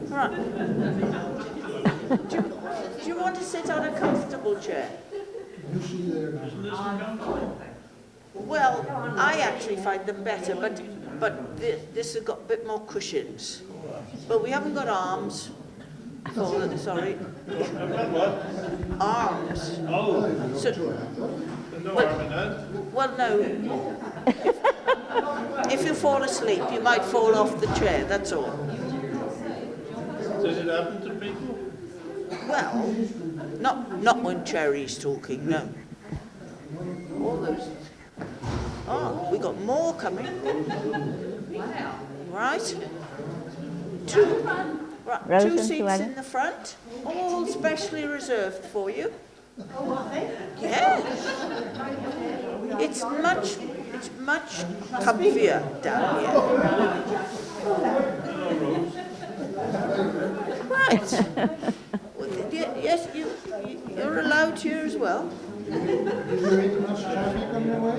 Right. Do you want to sit on a comfortable chair? Well, I actually find them better, but this has got a bit more cushions. But we haven't got arms. Oh, sorry. Arms. Oh. So, No arm in hand. well, no. If you fall asleep, you might fall off the chair, that's all. Does it happen to people? Well, not when Cherry's talking, no. All those. Oh, we got more coming. Right. Two seats in the front, all specially reserved for you. Yes. It's much comfier down here. Right. Yes, you're allowed here as well. Is there any much traffic on your way?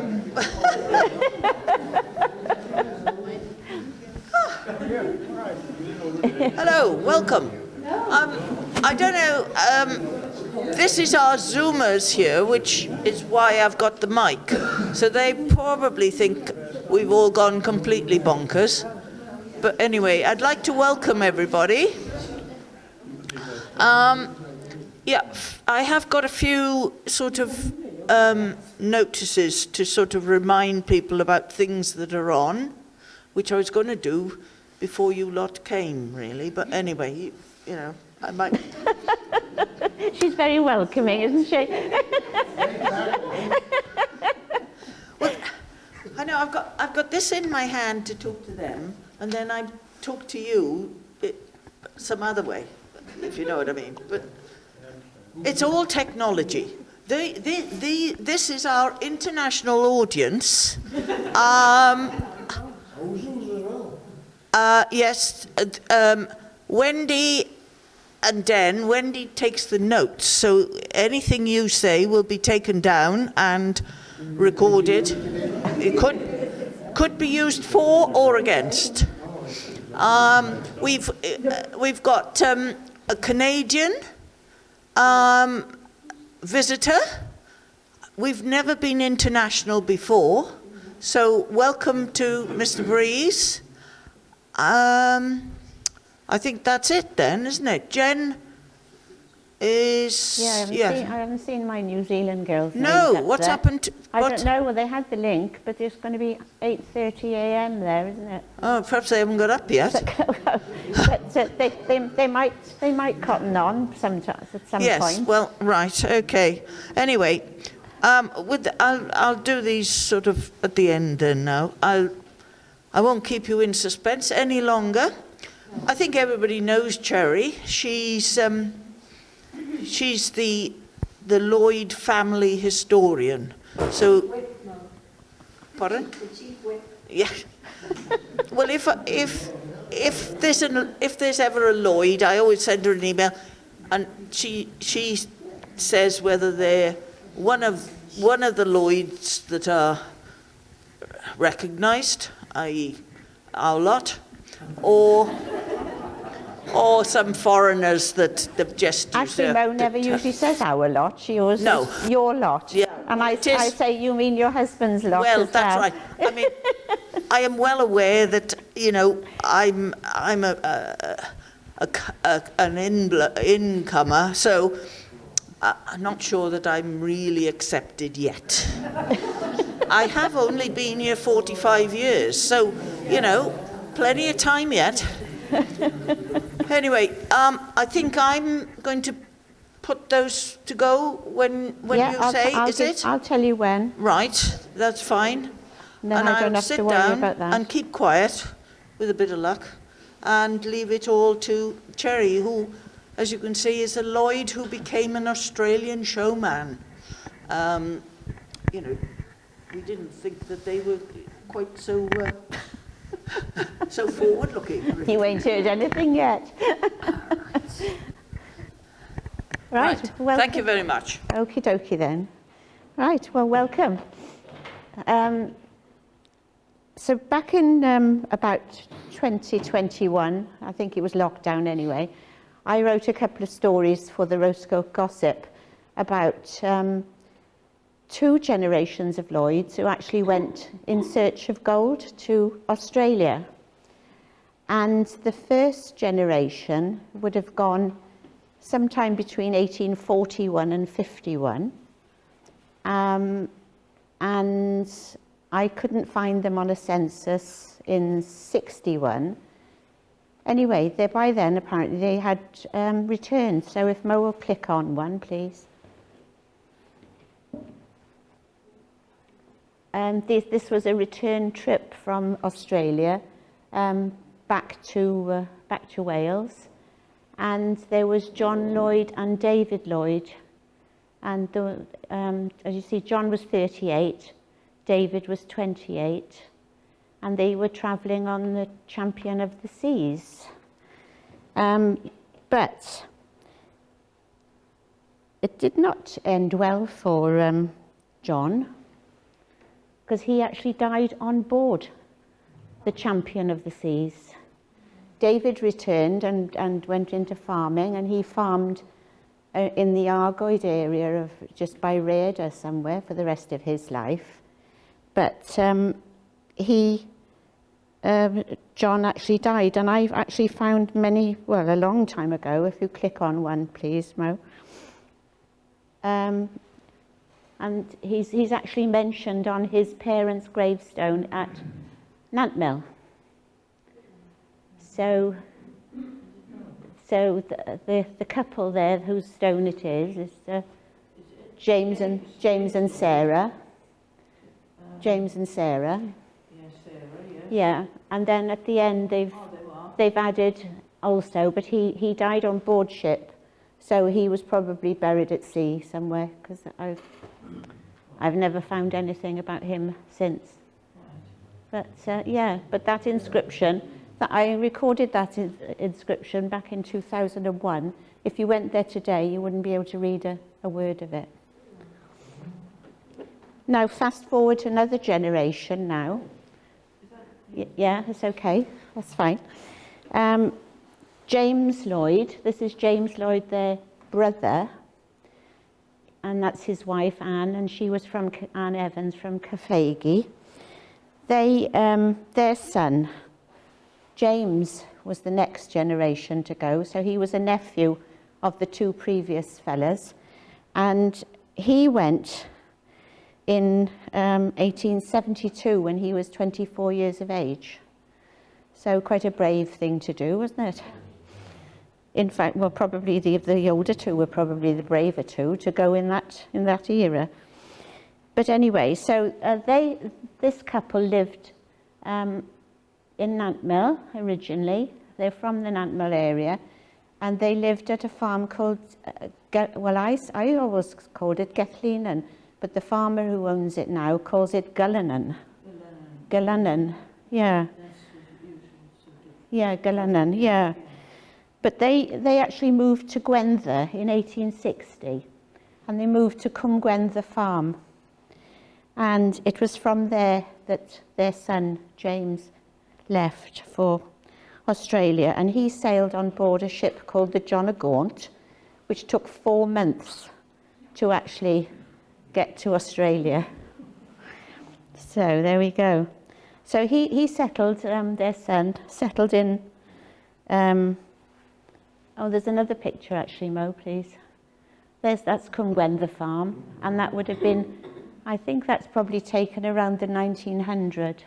Hello, welcome. I don't know, this is our Zoomers here, which is why I've got the mic. So they probably think we've all gone completely bonkers. But anyway, I'd like to welcome everybody. Yeah, I have got a few sort of notices to sort of remind people about things that are on, which I was going to do before you lot came, really. But anyway, you know, I might... She's very welcoming, isn't she? Well, I know I've got this in my hand to talk to them, and then I talk to you some other way, if you know what I mean. But it's all technology. This is our international audience. Yes, Wendy and Den. Wendy takes the notes, so anything you say will be taken down and recorded. It could be used for or against. We've got a Canadian visitor. We've never been international before, so welcome to Mr. Breeze. I think that's it then, isn't it? Jen is... Yeah, I haven't seen my New Zealand girls. No, what's happened? I don't know. Well, they had the link, but it's going to be 8:30 a.m. there, isn't it? Oh, perhaps they haven't got up yet. But they might cotton on at some point. Yes, well, right, okay. Anyway, I'll do these sort of at the end then now. I won't keep you in suspense any longer. I think everybody knows Cherry. She's the Lloyd family historian. So, pardon? The chief whip. Yeah. Well, if there's ever a Lloyd, I always send her an email, and she says whether they're one of the Lloyds that are recognised, i.e. our lot, or some foreigners that they've just used. Actually, Mo never usually says our lot. She always says your lot. Yeah. And I say, you mean your husband's lot well, as that's right. I mean, I am well aware that, you know, I'm an incomer, so I'm not sure that I'm really accepted yet. I have only been here 45 years, so, you know, plenty of time yet. Anyway, I think I'm going to put those to go when you say, is it? I'll tell you when. Right, that's fine. Then and I don't have to worry about that. And keep quiet, with a bit of luck, and leave it all to Cherry, who, as you can see, is a Lloyd who became an Australian showman. You know, we didn't think that they were quite so so forward-looking. You ain't heard anything yet. Right. Well, thank you very much. Okie dokie then. Right, well, welcome. So back in about 2021, I think it was lockdown anyway, I wrote a couple of stories for the Roscoe Gossip about 2 generations of Lloyds who actually went in search of gold to Australia. And the first generation would have gone sometime between 1841 and 51. And I couldn't find them on a census in 61. Anyway, by then apparently they had returned. So if Mo will click on one, please. This was a return trip from Australia back to Wales, and there was John Lloyd and David Lloyd, and as you see, John was 38, David was 28, and they were travelling on the Champion of the Seas. But it did not end well for John, because he actually died on board the Champion of the Seas. David returned and went into farming, and he farmed in the Argoed area of just by Rhayader somewhere for the rest of his life. But John actually died, and I've actually found a long time ago, if you click on one please, Mo, and he's actually mentioned on his parents' gravestone at Nantmill. So the couple there whose stone it is James and Sarah. James and Sarah. Yeah, Sarah, yes. Yeah, and then at the end they've added also, but he died on board ship, so he was probably buried at sea somewhere, because I've never found anything about him since. But but that inscription, I recorded that inscription back in 2001. If you went there today, you wouldn't be able to read a word of it. Now, fast forward to another generation now. Yeah, that's okay. That's fine. James Lloyd. This is James Lloyd, their brother. And that's his wife, Anne, and she was from Anne Evans from Caerphilly. Their son, James, was the next generation to go. So he was a nephew of the 2 previous fellas. And he went in 1872 when he was 24 years of age. So quite a brave thing to do, wasn't it? In fact, well, probably the older 2 were probably the braver 2 to go in that era. But anyway, so this couple lived in Nantmill originally. They're from the Nantmill area, and they lived at a farm called, I always called it Gethlinen, but the farmer who owns it now calls it Gullinan. Gullinan, yeah. Yeah, Gullinan, yeah. But they actually moved to Gwenther in 1860, and they moved to Gwenther Farm. And it was from there that their son, James, left for Australia, and he sailed on board a ship called the John o' Gaunt, which took 4 months to actually get to Australia. So there we go. So he settled, their son, settled in, there's another picture actually, Mo, please. That's Gwenther Farm, and that would have been, I think that's probably taken around the 1900.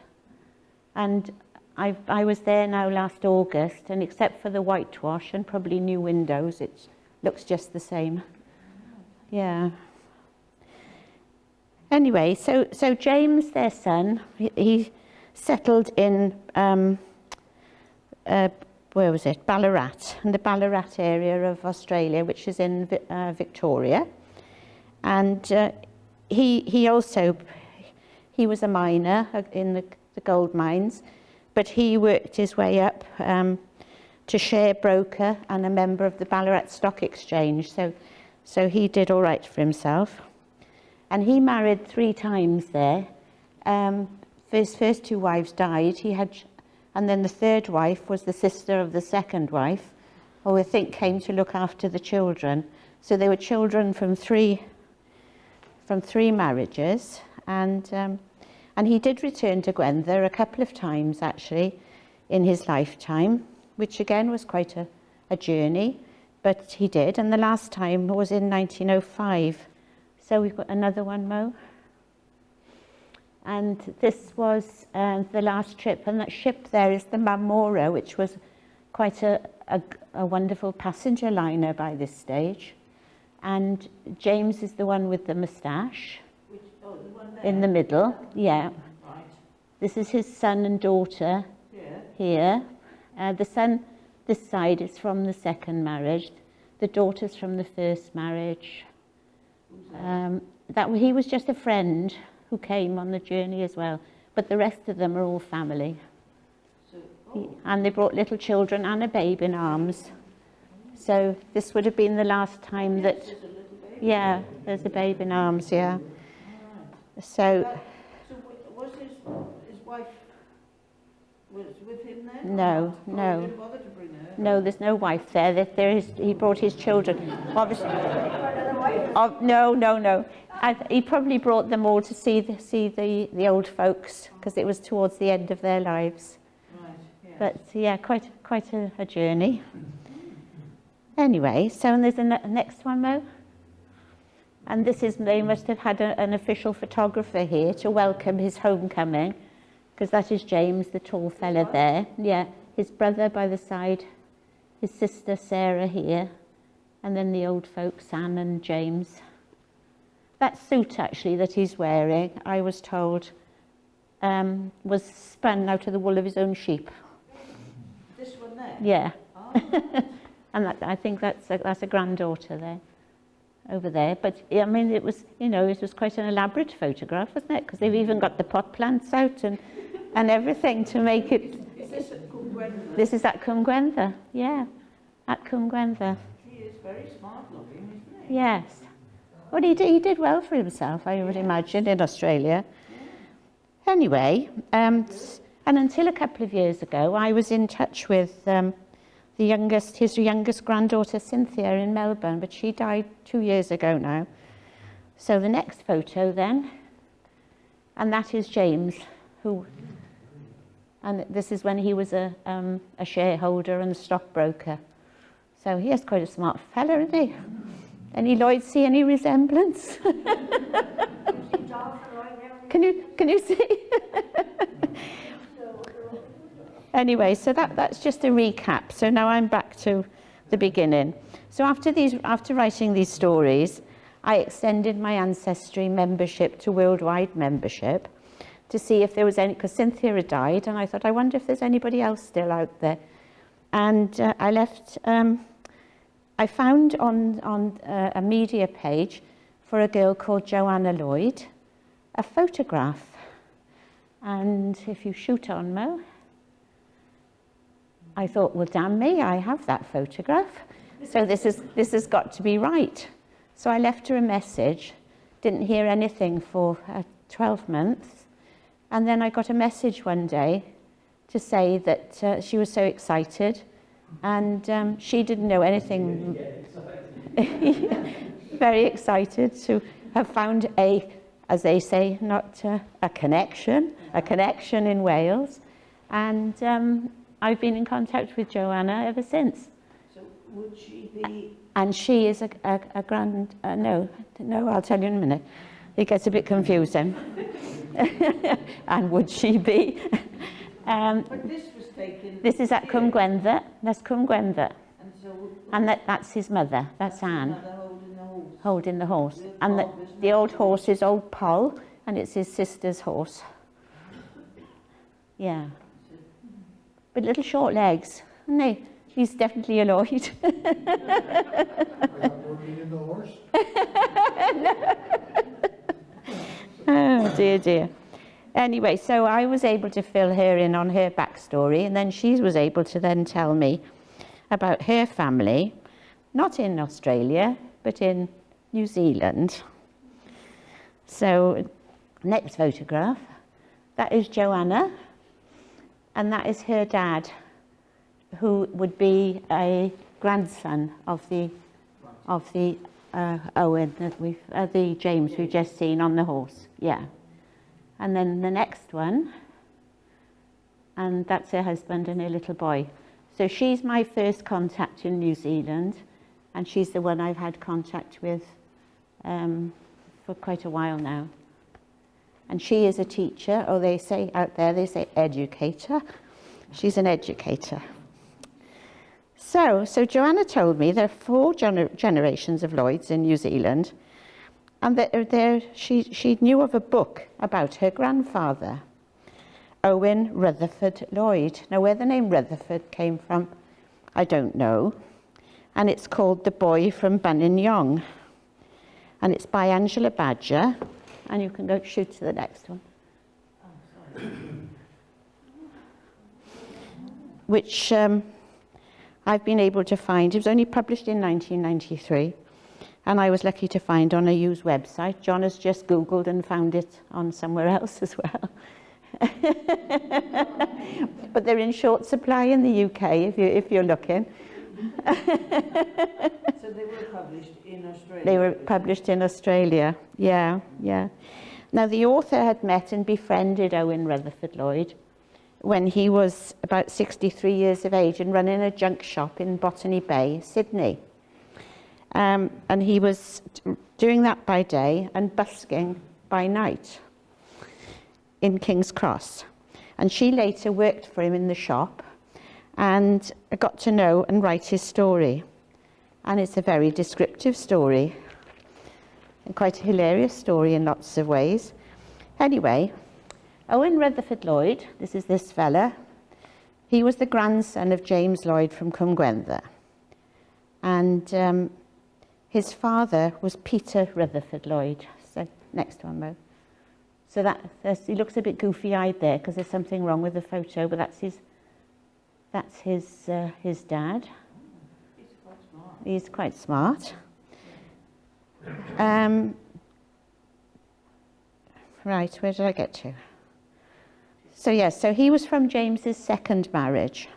And I was there now last August, and except for the whitewash and probably new windows, it looks just the same. Yeah. Anyway, so James, their son, he settled in, where was it? Ballarat, in the Ballarat area of Australia, which is in Victoria. And he was a miner in the gold mines, but he worked his way up to share broker and a member of the Ballarat Stock Exchange. So he did all right for himself. And he married 3 times there. his first two wives died. And then the third wife was the sister of the second wife, who I think came to look after the children. So they were children from three marriages, and he did return to Gwenther a couple of times actually in his lifetime, which again was quite a journey, but he did. And the last time was in 1905. So we've got another one, Mo. And this was the last trip, and that ship there is the Marmora, which was quite a wonderful passenger liner by this stage. And James is the one with the moustache. The one there? In the middle, yeah. Right. This is his son and daughter here. The son, this side, is from the second marriage. The daughter's from the first marriage. He was just a friend who came on the journey as well, but the rest of them are all family. And they brought little children and a babe in arms. So this would have been the last time that, yeah, there's a babe in arms, yeah. So was his wife was with him then? No, no. He didn't bother to bring her? No, there's no wife there. He brought his children. Obviously, no. He probably brought them all to see the old folks, because it was towards the end of their lives. Right, yeah. But yeah, quite a journey. Anyway, so and there's a next one, Mo. And they must have had an official photographer here to welcome his homecoming, because that is James, the tall fella there. Yeah, his brother by the side, his sister Sarah here, and then the old folks, Anne and James. That suit actually that he's wearing, I was told, was spun out of the wool of his own sheep. This one there? Yeah. Oh. And I think that's a granddaughter there, over there. But I mean, it was quite an elaborate photograph, wasn't it? Because they've even got the pot plants out and everything to make it. Is this at Cwm Gwenther? This is at Cwm Gwenther, yeah, at Cwm Gwenther. He is very smart looking, isn't he? Yes. Well, he did well for himself, I would imagine, in Australia. Anyway, and until a couple of years ago, I was in touch with his youngest granddaughter, Cynthia, in Melbourne, but she died 2 years ago now. So the next photo then, and that is James, and this is when he was a shareholder and a stockbroker. So he is quite a smart fella, isn't he? Any Lloyd see any resemblance? Can you see? Anyway, so that's just a recap. So now I'm back to the beginning. So after writing these stories, I extended my Ancestry membership to worldwide membership to see if there was any, because Cynthia had died, and I thought, I wonder if there's anybody else still out there. And I found on a media page for a girl called Joanna Lloyd a photograph. And if you shoot on, Mo, I thought, well, damn me, I have that photograph. So this has got to be right. So I left her a message, didn't hear anything for 12 months. And then I got a message one day to say that she was so excited, and she didn't know anything. Very excited to have found as they say, not a connection in Wales. And I've been in contact with Joanna ever since. So would she be... And she is a grand... no, I'll tell you in a minute. It gets a bit confusing. And would she be? But this was taken... This is at Cwm Gwenther. That's Cwm Gwenther. And so... And that's his mother. That's Anne. Mother holding the horse. Holding the horse. The And Paul, isn't the it? old horse is old Paul, and it's his sister's horse. Yeah. But little short legs, isn't he? He's definitely a Lloyd. Are you working in the horse? Oh, dear. Anyway, so I was able to fill her in on her backstory, and then she was able to then tell me about her family, not in Australia, but in New Zealand. So, next photograph, that is Joanna, and that is her dad, who would be a grandson of the Owen that the James we've just seen on the horse. Yeah. And then the next one, and that's her husband and her little boy. So she's my first contact in New Zealand, and she's the one I've had contact with for quite a while now. And she is a teacher, or they say out there, they say educator. She's an educator. So Joanna told me there are 4 generations of Lloyds in New Zealand, and that she knew of a book about her grandfather, Owen Rutherford Lloyd. Now, where the name Rutherford came from, I don't know. And it's called The Boy from Buninyong. And it's by Angela Badger. And you can go shoot to the next one. Oh, sorry. Which I've been able to find. It was only published in 1993. And I was lucky to find on a used website. John has just Googled and found it on somewhere else as well. But they're in short supply in the UK if you're looking. So they were published in Australia? They were published in Australia, yeah. Now the author had met and befriended Owen Rutherford Lloyd when he was about 63 years of age and running a junk shop in Botany Bay, Sydney. And he was doing that by day and busking by night in King's Cross. And she later worked for him in the shop and got to know and write his story. And it's a very descriptive story and quite a hilarious story in lots of ways. Anyway, Owen Rutherford Lloyd, this is this fella, he was the grandson of James Lloyd from Cwmgwentha. And his father was Peter Rutherford Lloyd. So next one, Mo. So he looks a bit goofy-eyed there because there's something wrong with the photo, but that's his dad. He's quite smart. Right, where did I get to? So yes, so he was from James's second marriage.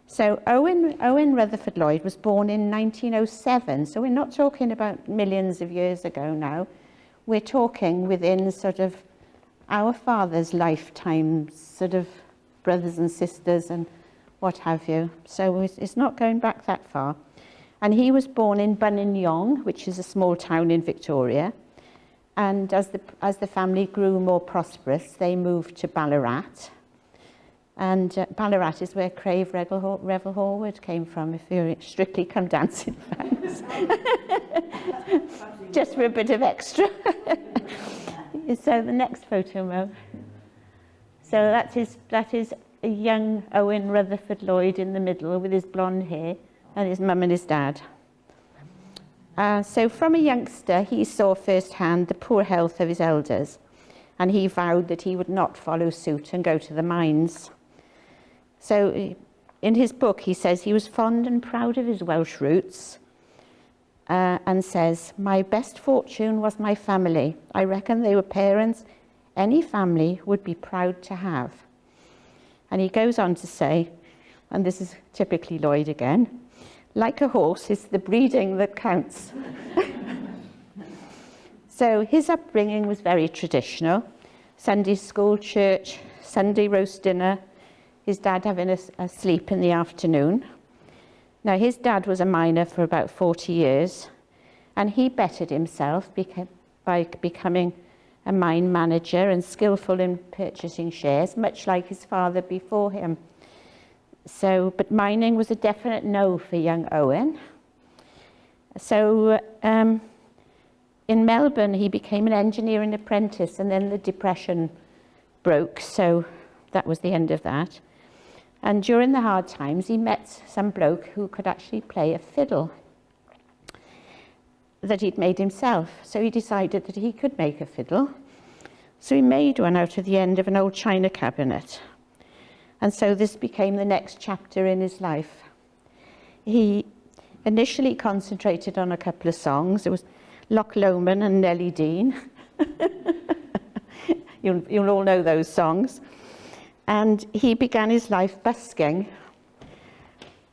So Owen Rutherford Lloyd was born in 1907, so we're not talking about millions of years ago now. We're talking within sort of our father's lifetime, sort of brothers and sisters and what have you. So it's not going back that far. And he was born in Buninyong, which is a small town in Victoria. And as the family grew more prosperous, they moved to Ballarat. And Ballarat is where Crave Revel Horwood came from, if you're strictly come dancing fans. Just for a bit of extra. So the next photo, Mo. So that is a young Owen Rutherford Lloyd in the middle with his blonde hair and his mum and his dad. So from a youngster, he saw firsthand the poor health of his elders, and he vowed that he would not follow suit and go to the mines. So in his book, he says he was fond and proud of his Welsh roots, and says, "My best fortune was my family. I reckon they were parents any family would be proud to have." And he goes on to say, and this is typically Lloyd again, "Like a horse, it's the breeding that counts." So his upbringing was very traditional. Sunday school, church, Sunday roast dinner, his dad having a sleep in the afternoon. Now, his dad was a miner for about 40 years, and he bettered himself by becoming a mine manager and skillful in purchasing shares, much like his father before him. So, but mining was a definite no for young Owen. So, in Melbourne, he became an engineering apprentice, and then the Depression broke, so that was the end of that. And during the hard times, he met some bloke who could actually play a fiddle that he'd made himself. So he decided that he could make a fiddle. So he made one out of the end of an old china cabinet. And so this became the next chapter in his life. He initially concentrated on a couple of songs. It was Loch Lomond and Nellie Dean. You'll all know those songs. And he began his life busking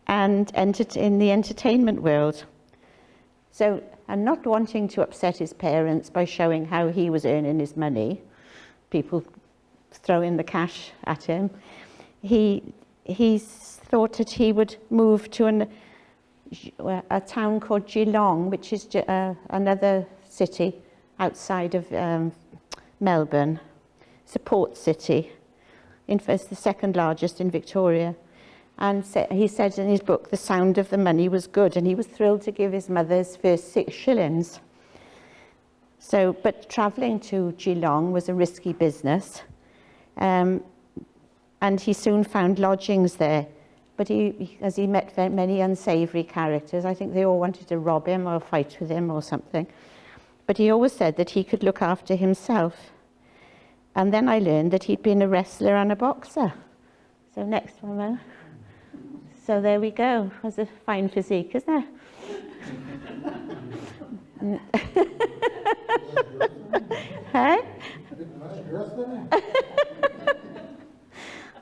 and entered in the entertainment world. So, and not wanting to upset his parents by showing how he was earning his money, people throwing the cash at him, he thought that he would move to a town called Geelong, which is another city outside of Melbourne. It's a port city. It's the second largest in Victoria. And he said in his book, the sound of the money was good, and he was thrilled to give his mother his first 6 shillings. So, but travelling to Geelong was a risky business, and he soon found lodgings there. But as he met many unsavoury characters, I think they all wanted to rob him or fight with him or something. But he always said that he could look after himself. And then I learned that he'd been a wrestler and a boxer. So next one, then. So there we go. That's a fine physique, isn't it? Hey?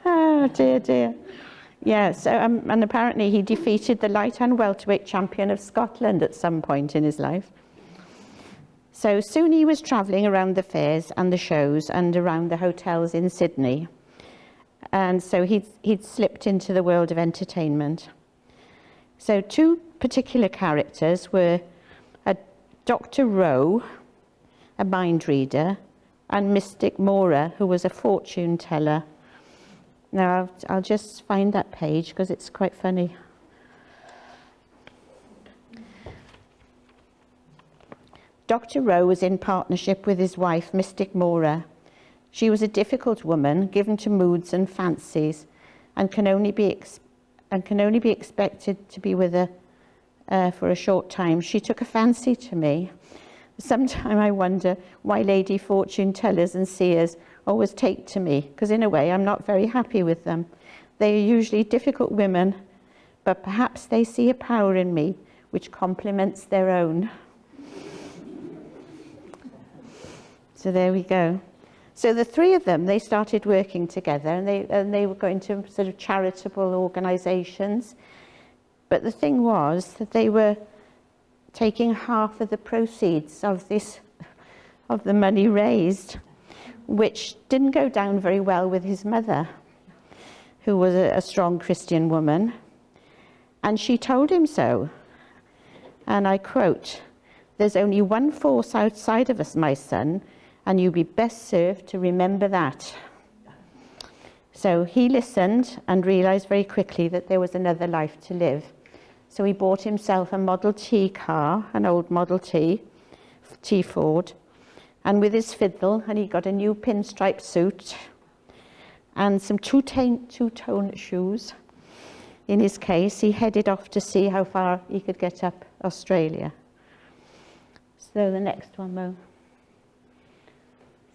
Oh, dear. Yeah, so, and apparently he defeated the light and welterweight champion of Scotland at some point in his life. So soon he was travelling around the fairs and the shows and around the hotels in Sydney. And so he'd slipped into the world of entertainment. So 2 particular characters were a Dr. Rowe, a mind reader, and Mystic Mora, who was a fortune teller. Now, I'll just find that page because it's quite funny. Dr. Rowe was in partnership with his wife, Mystic Mora. She was a difficult woman, given to moods and fancies, and can only be expected to be with her for a short time. She took a fancy to me. Sometimes I wonder why lady fortune tellers and seers always take to me, because in a way I'm not very happy with them. They are usually difficult women, but perhaps they see a power in me which complements their own. So there we go. So the 3 of them, they started working together, and they were going to sort of charitable organisations. But the thing was that they were taking half of the proceeds of the money raised, which didn't go down very well with his mother, who was a strong Christian woman. And she told him so. And I quote, "There's only one force outside of us, my son, and you'll be best served to remember that." So he listened and realised very quickly that there was another life to live. So he bought himself a Model T car, an old Model T Ford, and with his fiddle, and he got a new pinstripe suit and some two-tone shoes. In his case, he headed off to see how far he could get up Australia. So the next one, Mo.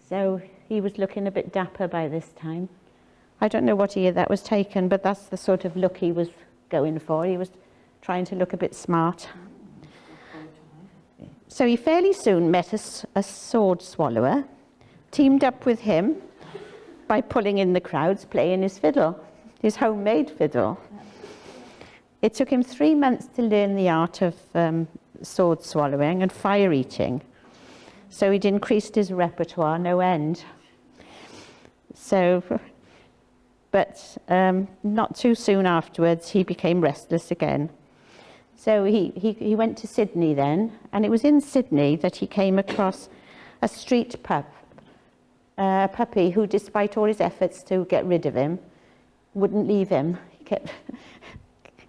So he was looking a bit dapper by this time. I don't know what year that was taken, but that's the sort of look he was going for. He was trying to look a bit smart. So he fairly soon met a sword swallower, teamed up with him by pulling in the crowds, playing his fiddle, his homemade fiddle. It took him 3 months to learn the art of sword swallowing and fire eating. So he'd increased his repertoire no end. So, but not too soon afterwards, he became restless again. So he went to Sydney then, and it was in Sydney that he came across a street a puppy who, despite all his efforts to get rid of him, wouldn't leave him. He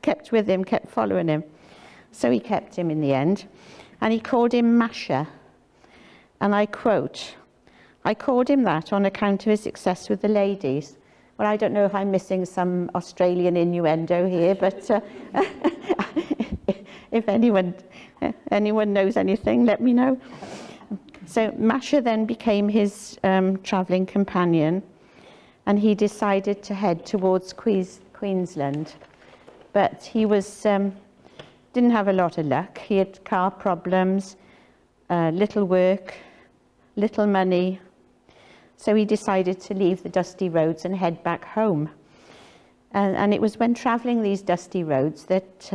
kept with him, kept following him. So he kept him in the end, and he called him Masha. And I quote, "I called him that on account of his success with the ladies." Well, I don't know if I'm missing some Australian innuendo here, but if anyone knows anything, let me know. So Masha then became his travelling companion, and he decided to head towards Queensland. But he didn't have a lot of luck. He had car problems, little work, little money. So he decided to leave the dusty roads and head back home. And it was when travelling these dusty roads that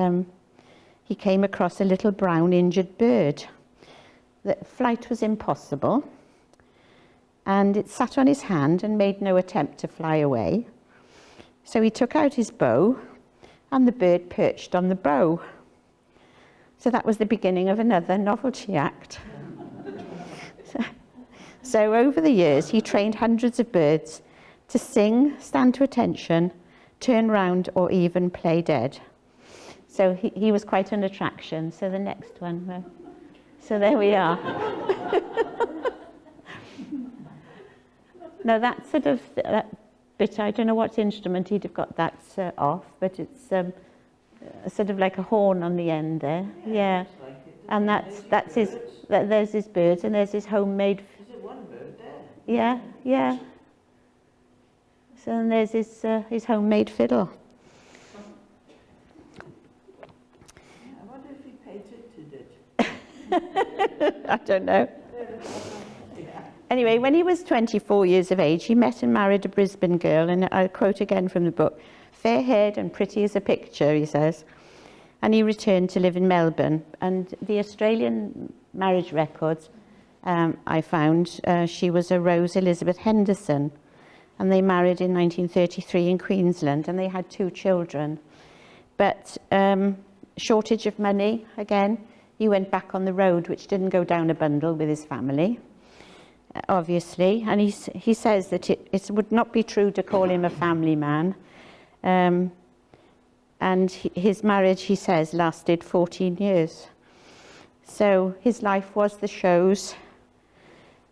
he came across a little brown injured bird. The flight was impossible, and it sat on his hand and made no attempt to fly away. So he took out his bow, and the bird perched on the bow. So that was the beginning of another novelty act. So over the years, he trained hundreds of birds to sing, stand to attention, turn round, or even play dead. So he was quite an attraction. So the next one. So there we are. Now that sort of that bit, I don't know what instrument he'd have got that off, but it's sort of like a horn on the end there. Yeah, and that's his. There's his birds, and there's his homemade. Is it one bird there? Yeah, yeah. So and there's his homemade fiddle. I wonder if he patented it. I don't know. Anyway, when he was 24 years of age, he met and married a Brisbane girl, and I quote again from the book, fair-haired and pretty as a picture, he says. And he returned to live in Melbourne. And the Australian marriage records, I found, she was a Rose Elizabeth Henderson, and they married in 1933 in Queensland, and they had 2 children. But shortage of money, again, he went back on the road, which didn't go down a bundle with his family, obviously. And he says that it would not be true to call him a family man. And his marriage, he says, lasted 14 years. So his life was the shows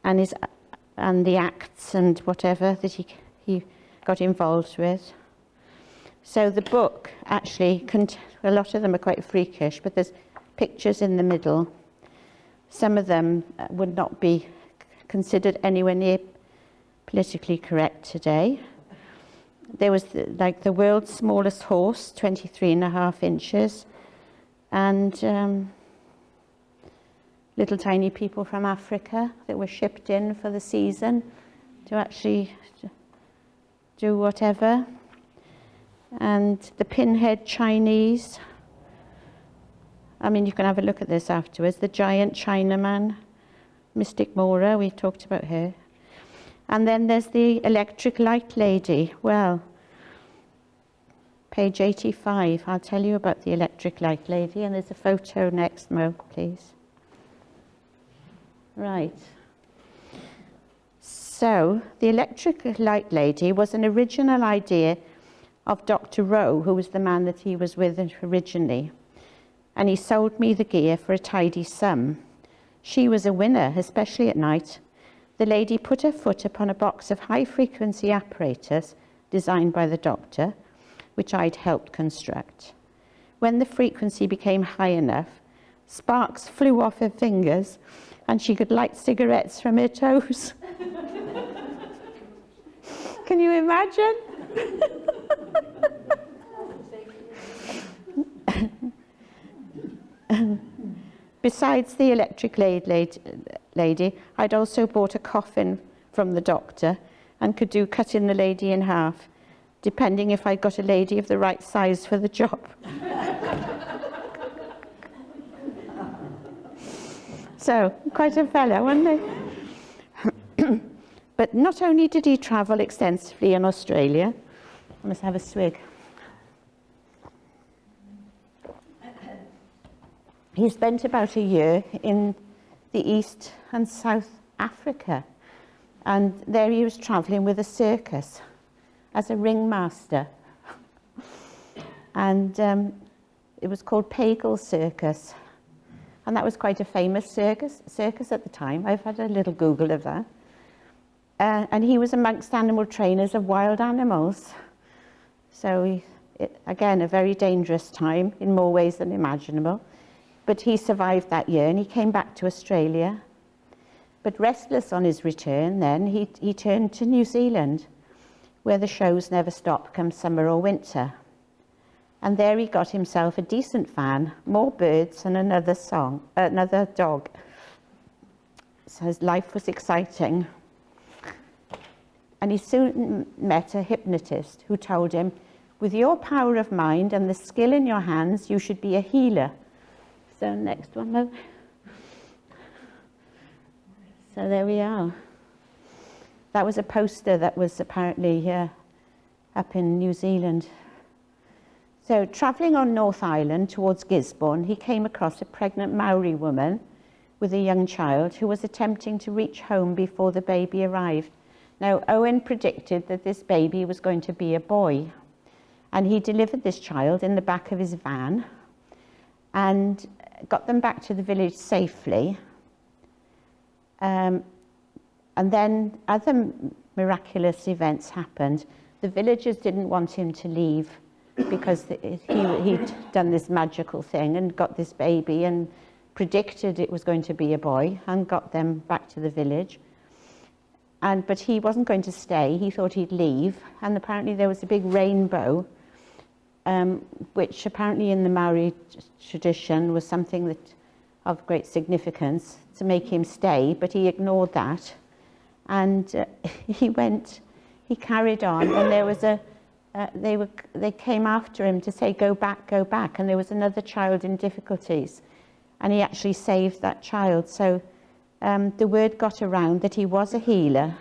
and the acts and whatever that he got involved with. So the book, actually, a lot of them are quite freakish, but there's pictures in the middle. Some of them would not be considered anywhere near politically correct today. There was like the world's smallest horse, 23.5 inches, and little tiny people from Africa that were shipped in for the season to actually do whatever. And the pinhead Chinese. I mean, you can have a look at this afterwards. The giant Chinaman, Mystic Mora, we talked about her. And then there's the electric light lady. Well, page 85, I'll tell you about the electric light lady, and there's a photo next, Mo, please. Right. So, the electric light lady was an original idea of Dr. Rowe, who was the man that he was with originally. And he sold me the gear for a tidy sum. She was a winner, especially at night. The lady put her foot upon a box of high-frequency apparatus designed by the doctor, which I'd helped construct. When the frequency became high enough, sparks flew off her fingers, and she could light cigarettes from her toes. Can you imagine? Besides the electric lady, I'd also bought a coffin from the doctor and could do cutting the lady in half, depending if I got a lady of the right size for the job. So, quite a fellow, wasn't he? But not only did he travel extensively in Australia, I must have a swig. He spent about a year in the East and South Africa, and there he was travelling with a circus as a ringmaster. And it was called Painscastle Circus, and that was quite a famous circus at the time. I've had a little Google of that. And he was amongst animal trainers of wild animals. So, again, a very dangerous time in more ways than imaginable. But he survived that year and he came back to Australia. But restless on his return then, he turned to New Zealand, where the shows never stop come summer or winter. And there he got himself a decent van, more birds and another dog. So his life was exciting. And he soon met a hypnotist who told him, with your power of mind and the skill in your hands, you should be a healer. So next one, Mo. So there we are. That was a poster that was apparently up in New Zealand. So travelling on North Island towards Gisborne, he came across a pregnant Maori woman with a young child who was attempting to reach home before the baby arrived. Now, Owen predicted that this baby was going to be a boy, and he delivered this child in the back of his van and got them back to the village safely. And then other miraculous events happened. The villagers didn't want him to leave because he'd done this magical thing and got this baby and predicted it was going to be a boy and got them back to the village. But he wasn't going to stay. He thought he'd leave. And apparently there was a big rainbow, which apparently in the Maori tradition was something that of great significance to make him stay, but he ignored that. And he carried on, and there was they came after him to say, go back, and there was another child in difficulties, and he actually saved that child. So the word got around that he was a healer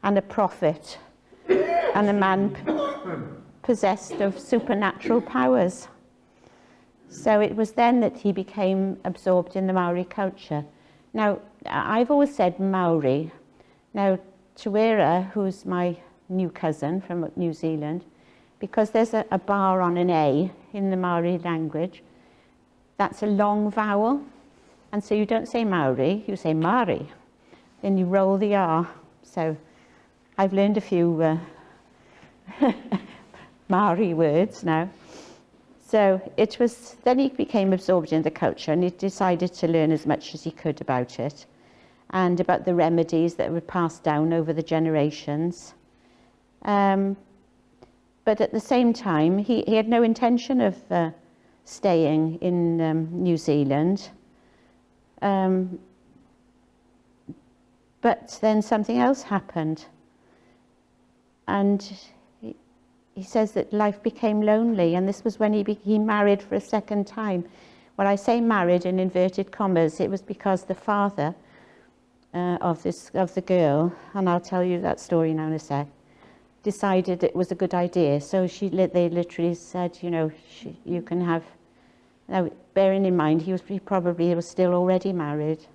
and a prophet and a man possessed of supernatural powers. So it was then that he became absorbed in the Maori culture. Now, I've always said Maori. Now, Tuera, who's my new cousin from New Zealand, because there's a bar on an A in the Maori language, that's a long vowel. And so you don't say Maori, you say Māori. Then you roll the R. So I've learned a few Maori words now. So it was, then he became absorbed in the culture, and he decided to learn as much as he could about it and about the remedies that were passed down over the generations. But at the same time, he had no intention of staying in New Zealand. But then something else happened. And he says that life became lonely, and this was when he married for a second time. When I say married in inverted commas, it was because the father of the girl, and I'll tell you that story now in a sec, decided it was a good idea. So they literally said, you know, you can have. Now, bearing in mind, he probably was still already married.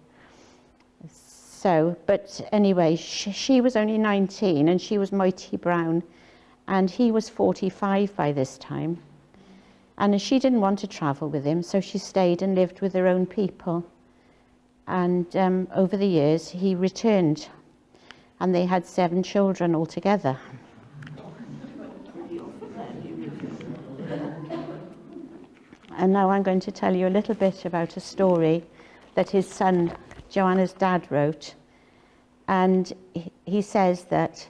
So, but anyway, she was only 19, and she was Mighty Brown. And he was 45 by this time. And she didn't want to travel with him, so she stayed and lived with her own people. And over the years, he returned. And they had 7 children altogether. And now I'm going to tell you a little bit about a story that his son, Joanna's dad, wrote. And he says that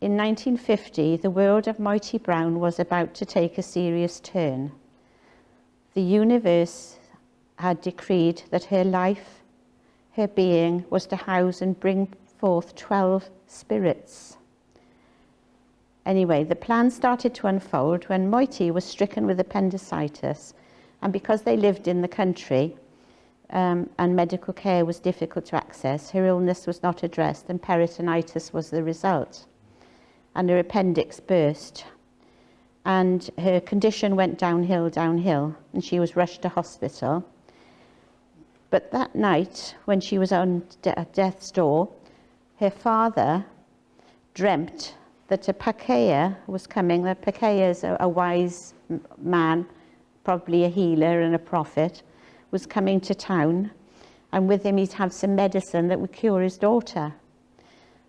in 1950, the world of Mighty Brown was about to take a serious turn. The universe had decreed that her life, her being, was to house and bring forth 12 spirits. Anyway, the plan started to unfold when Mighty was stricken with appendicitis, and because they lived in the country and medical care was difficult to access, her illness was not addressed, and peritonitis was the result. And her appendix burst, and her condition went downhill, and she was rushed to hospital. But that night, when she was on death's door, her father dreamt that a Pakea was coming. The Pakea is a wise man, probably a healer and a prophet, was coming to town, and with him he'd have some medicine that would cure his daughter.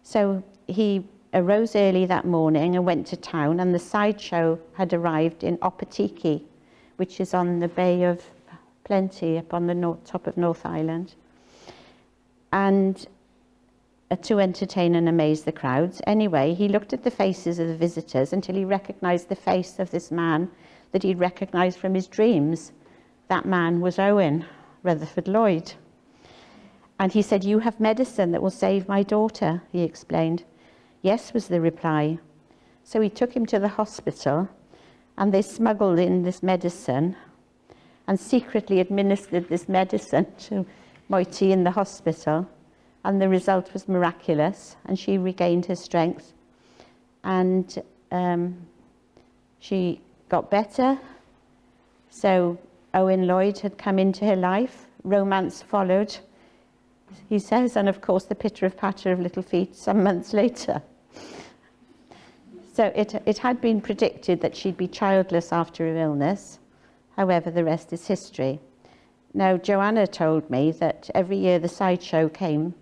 So he arose early that morning and went to town, and the sideshow had arrived in Opatiki, which is on the Bay of Plenty up on the top of North Island, and to entertain and amaze the crowds. Anyway, he looked at the faces of the visitors until he recognized the face of this man that he'd recognized from his dreams. That man was Owen Rutherford Lloyd. And he said, "You have medicine that will save my daughter," he explained. Yes, was the reply. So he took him to the hospital, and they smuggled in this medicine and secretly administered this medicine to Moiti in the hospital, and the result was miraculous, and she regained her strength, and she got better. So Owen Lloyd had come into her life, romance followed, he says, and of course the pitter-patter of little feet some months later. So it had been predicted that she'd be childless after her illness. However, the rest is history. Now, Joanna told me that every year the sideshow came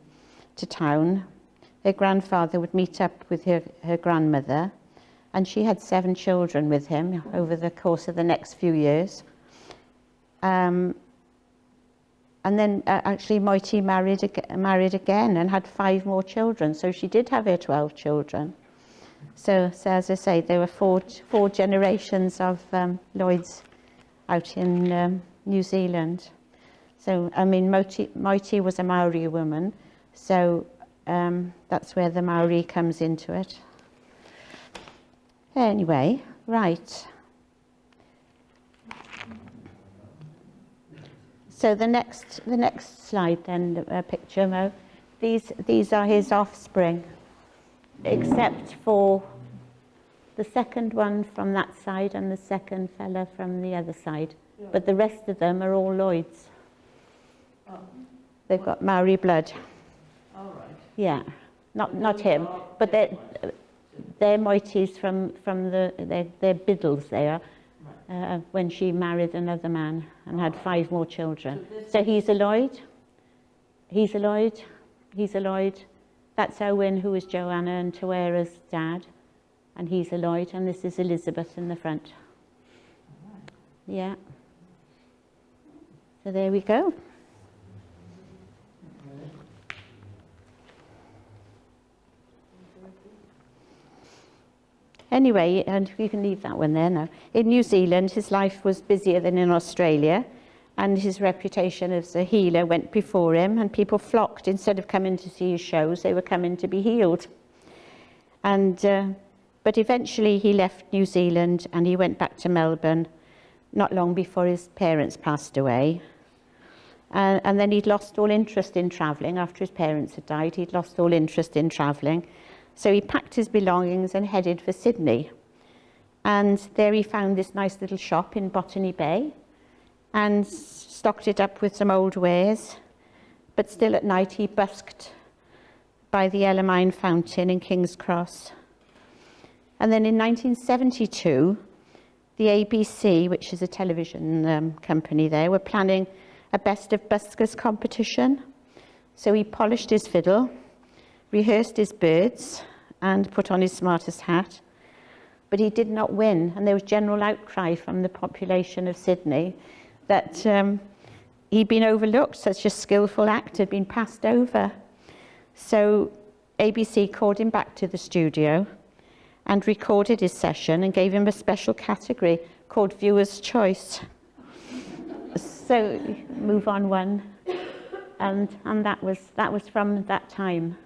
to town, her grandfather would meet up with her grandmother, and she had 7 children with him over the course of the next few years. And then actually Moiti married again and had 5 more children, so she did have her 12 children. So as I say, there were 4 generations of Lloyds out in New Zealand. So, I mean, Moiti was a Maori woman, so that's where the Maori comes into it. Anyway, right. So the next slide then, picture, Mo. These are his offspring, except for the second one from that side and the second fella from the other side. Yeah. But the rest of them are all Lloyds. Oh. They've got Maori blood. All right. Yeah, not him, but they're Moitis from their biddles there. When she married another man and had 5 more children. So he's a Lloyd, he's a Lloyd, he's a Lloyd. That's Owen, who is Joanna and Tawera's dad, and he's a Lloyd, and this is Elizabeth in the front. Yeah. So there we go. Anyway, and you can leave that one there now. In New Zealand, his life was busier than in Australia, and his reputation as a healer went before him, and people flocked. Instead of coming to see his shows, they were coming to be healed. And but eventually he left New Zealand and he went back to Melbourne not long before his parents passed away. And then he'd lost all interest in travelling. After his parents had died, he'd lost all interest in travelling. So he packed his belongings and headed for Sydney. And there he found this nice little shop in Botany Bay and stocked it up with some old wares. But still at night he busked by the Elamine Fountain in King's Cross. And then in 1972, the ABC, which is a television company there, were planning a Best of Buskers competition. So he polished his fiddle, rehearsed his birds, and put on his smartest hat. But he did not win, and there was general outcry from the population of Sydney that he'd been overlooked. Such a skillful act had been passed over. So ABC called him back to the studio and recorded his session and gave him a special category called Viewer's Choice. So move on one, and that was from that time.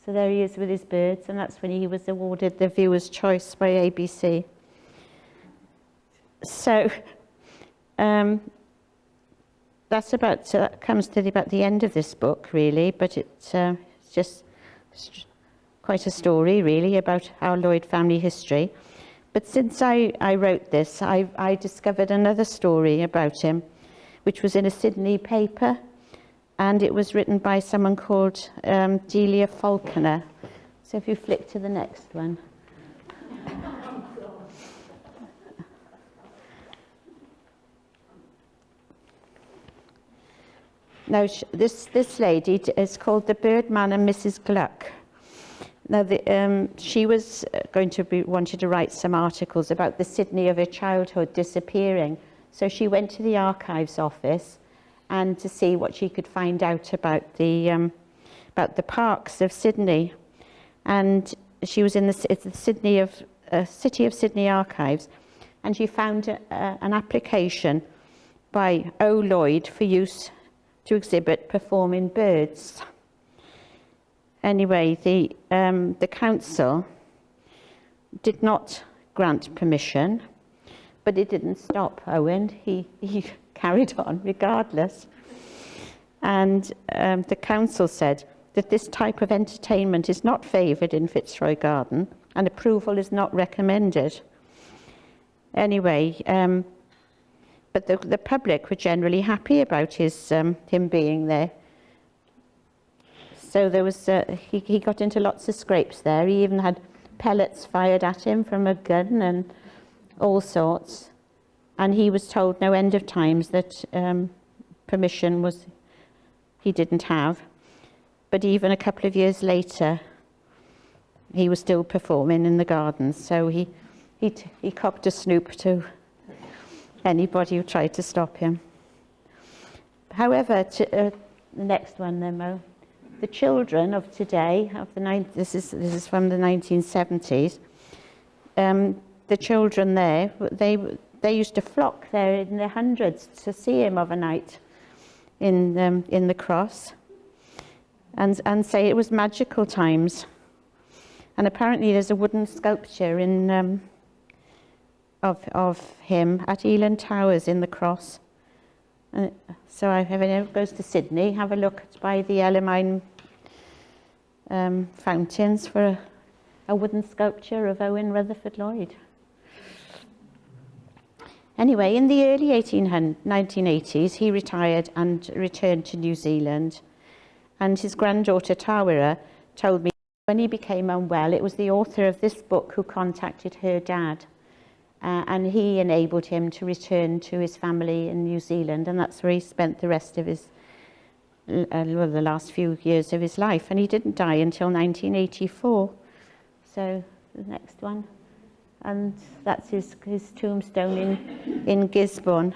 So there he is with his birds, and that's when he was awarded the Viewer's Choice by ABC. So that comes to about the end of this book, really, but it's just quite a story, really, about our Lloyd family history. But since I wrote this, I discovered another story about him, which was in a Sydney paper, and it was written by someone called Delia Falconer. So if you flick to the next one. Now, this lady is called the Birdman and Mrs. Gluck. Now, she was wanted to write some articles about the Sydney of her childhood disappearing. So she went to the archives office and to see what she could find out about the parks of Sydney. And she was in the City of Sydney archives, and she found an application by O. Lloyd for use to exhibit performing birds. Anyway, the council did not grant permission, but it didn't stop Owen. He carried on regardless. And the council said that this type of entertainment is not favoured in Fitzroy Garden and approval is not recommended. Anyway, but the public were generally happy about him being there. So there was he got into lots of scrapes there. He even had pellets fired at him from a gun and all sorts. And he was told no end of times that permission he didn't have. But even a couple of years later, he was still performing in the gardens. So he copped a snoop to anybody who tried to stop him. However, the next one then, Mo. The children of today, this is from the 1970s. The children there, they used to flock there in their hundreds to see him of a night in the cross, and say it was magical times. And apparently, there's a wooden sculpture of him at Eland Towers in the cross. So if anyone goes to Sydney, have a look by the Ellermine fountains for a wooden sculpture of Owen Rutherford Lloyd. Anyway, in the early 1980s, he retired and returned to New Zealand. And his granddaughter, Tawera, told me when he became unwell, it was the author of this book who contacted her dad. And he enabled him to return to his family in New Zealand. And that's where he spent the rest of the last few years of his life. And he didn't die until 1984. So the next one. And that's his tombstone in Gisborne.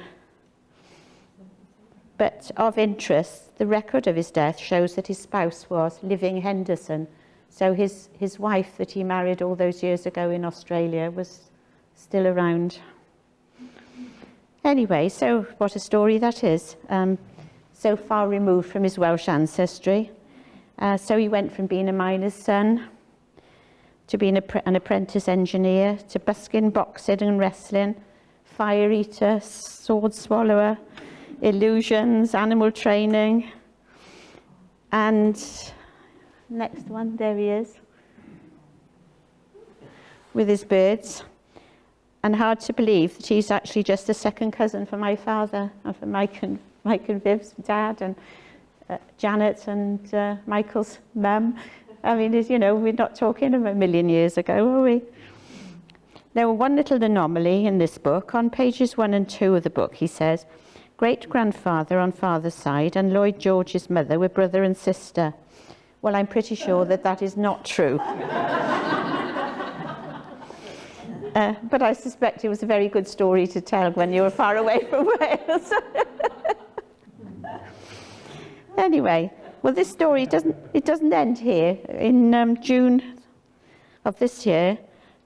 But of interest, the record of his death shows that his spouse was Living Henderson. So his wife that he married all those years ago in Australia was still around. Anyway, so what a story that is. So far removed from his Welsh ancestry. So he went from being a miner's son to being an apprentice engineer, to busking, boxing and wrestling, fire eater, sword swallower, illusions, animal training. And next one, there he is, with his birds. And hard to believe that he's actually just a second cousin for my father, and for Mike and Viv's dad, and Janet and Michael's mum. I mean, we're not talking of a million years ago, are we? Now, one little anomaly in this book. On pages 1 and 2 of the book, he says, great-grandfather on father's side and Lloyd George's mother were brother and sister. Well, I'm pretty sure that is not true. But I suspect it was a very good story to tell when you were far away from Wales. Anyway, well, this story doesn't end here. In June of this year,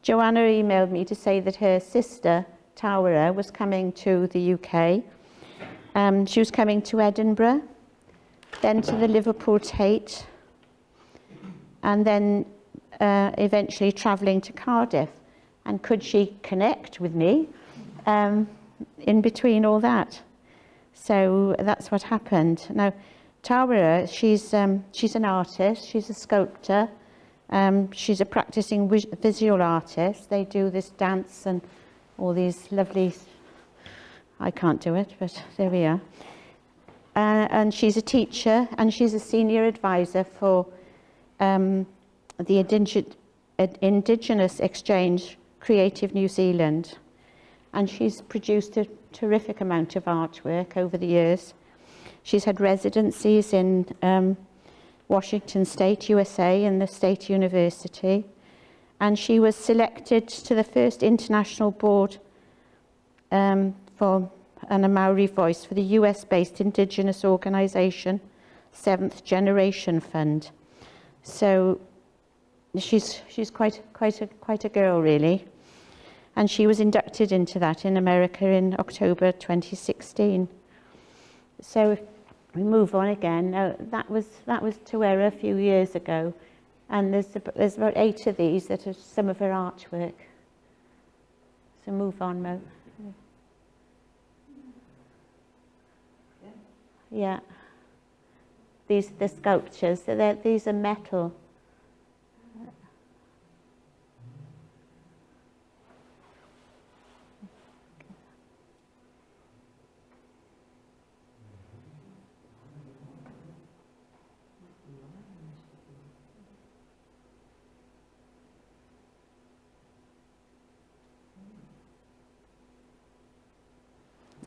Joanna emailed me to say that her sister, Tawera, was coming to the UK. She was coming to Edinburgh, then to the Liverpool Tate, and then eventually travelling to Cardiff. And could she connect with me in between all that? So that's what happened. Now, Tawera, she's an artist, she's a sculptor, she's a practicing visual artist. They do this dance and all these lovely, I can't do it, but there we are. And she's a teacher and she's a senior advisor for the Indigenous Exchange Creative New Zealand. And she's produced a terrific amount of artwork over the years. She's had residencies in Washington State, USA, and the State University. And she was selected to the first international board and a Maori voice for the US-based Indigenous organisation, 7th Generation Fund. So she's quite a girl, really. And she was inducted into that in America in October 2016. So if we move on again, now that was Tawera a few years ago, And there's about 8 of these that are some of her artwork. So move on, Mo. Yeah. These the sculptures. So these are metal.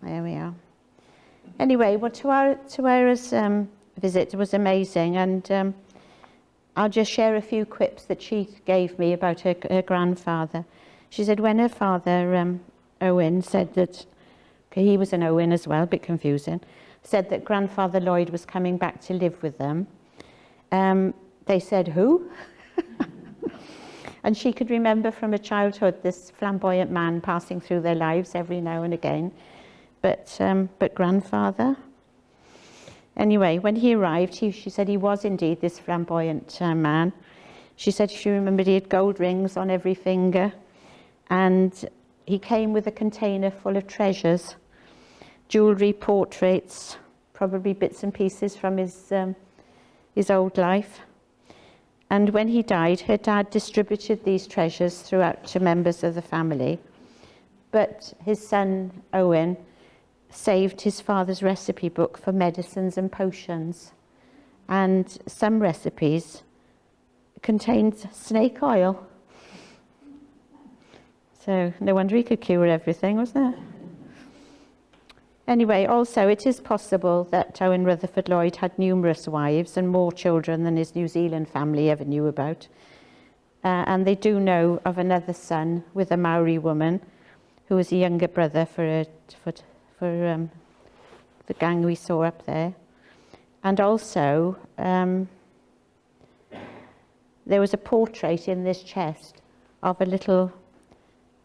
There we are. Anyway, well, Tawaira's visit was amazing, and I'll just share a few quips that she gave me about her grandfather. She said when her father, Owen, said that, okay, he was an Owen as well, a bit confusing, said that grandfather Lloyd was coming back to live with them, they said, who? And she could remember from her childhood this flamboyant man passing through their lives every now and again. But grandfather. Anyway, when he arrived, she said he was indeed this flamboyant man. She said she remembered he had gold rings on every finger, and he came with a container full of treasures, jewellery, portraits, probably bits and pieces from his old life. And when he died, her dad distributed these treasures throughout to members of the family. But his son, Owen, saved his father's recipe book for medicines and potions. And some recipes contained snake oil. So no wonder he could cure everything, was there? Anyway, also it is possible that Owen Rutherford Lloyd had numerous wives and more children than his New Zealand family ever knew about. And they do know of another son with a Maori woman who was a younger brother for the gang we saw up there. And also, there was a portrait in this chest of a little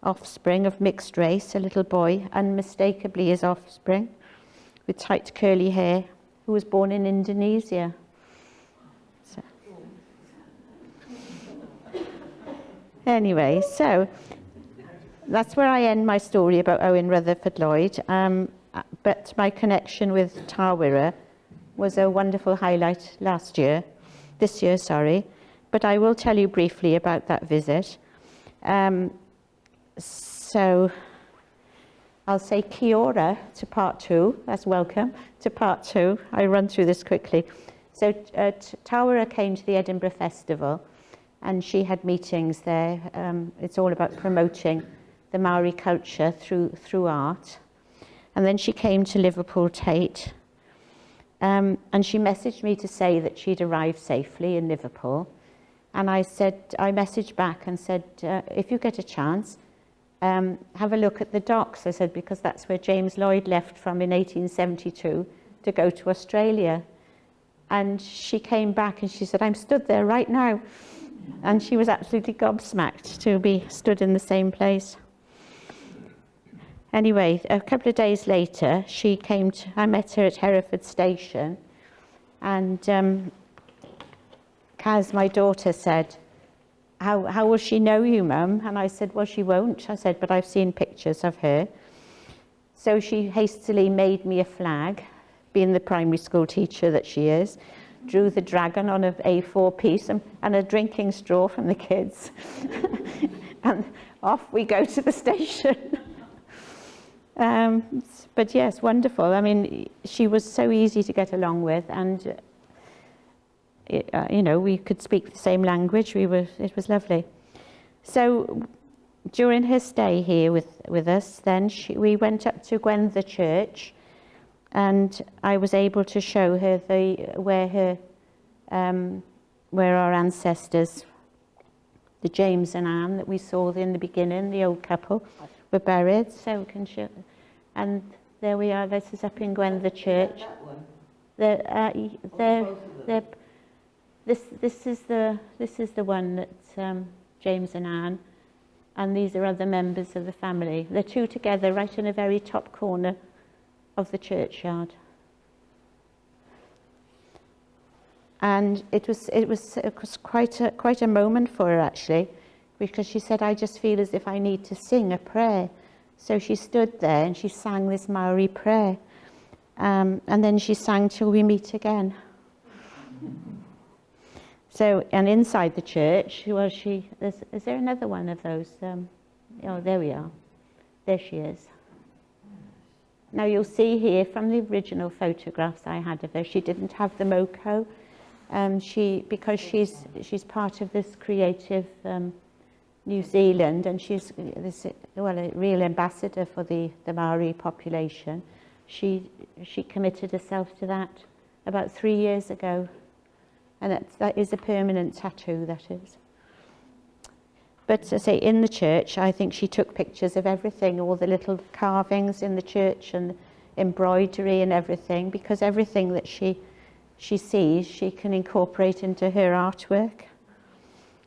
offspring of mixed race, a little boy, unmistakably his offspring, with tight curly hair, who was born in Indonesia. So. Anyway, so that's where I end my story about Owen Rutherford Lloyd. But my connection with Tawaira was a wonderful highlight this year, sorry. But I will tell you briefly about that visit. So I'll say kia ora to part 2. That's welcome to part 2. I run through this quickly. So Tawaira came to the Edinburgh Festival, and she had meetings there. It's all about promoting the Maori culture through art. And then she came to Liverpool Tate, and she messaged me to say that she'd arrived safely in Liverpool. And I messaged back and said, if you get a chance, have a look at the docks. I said, because that's where James Lloyd left from in 1872 to go to Australia. And she came back and she said, I'm stood there right now. And she was absolutely gobsmacked to be stood in the same place. Anyway, a couple of days later, I met her at Hereford Station, and Kaz, my daughter, said, how will she know you, Mum? And I said, well, she won't. I said, but I've seen pictures of her. So she hastily made me a flag, being the primary school teacher that she is, drew the dragon on an A4 piece and a drinking straw from the kids. And off we go to the station. But yes, wonderful. I mean, she was so easy to get along with, and we could speak the same language. It was lovely. So during her stay here with us, then we went up to Gwenther Church, and I was able to show her where our ancestors, the James and Anne that we saw in the beginning, the old couple, were buried. So we can show, and there we are. This is up in Gwenther Church. This is the one that James and Anne, and these are other members of the family. The two together right in a very top corner of the churchyard. And it was quite a moment for her, actually, because she said, I just feel as if I need to sing a prayer. So she stood there and she sang this Maori prayer. And then she sang Till We Meet Again. So, and inside the church, is there another one of those? Oh, there we are. There she is. Now you'll see here from the original photographs I had of her, she didn't have the moko. Because she's part of this creative New Zealand, and she's a real ambassador for the Maori population. She committed herself to that about 3 years ago, and that is a permanent tattoo, that is. But to say, in the church, I think she took pictures of everything, all the little carvings in the church and embroidery and everything, because everything that she sees, she can incorporate into her artwork.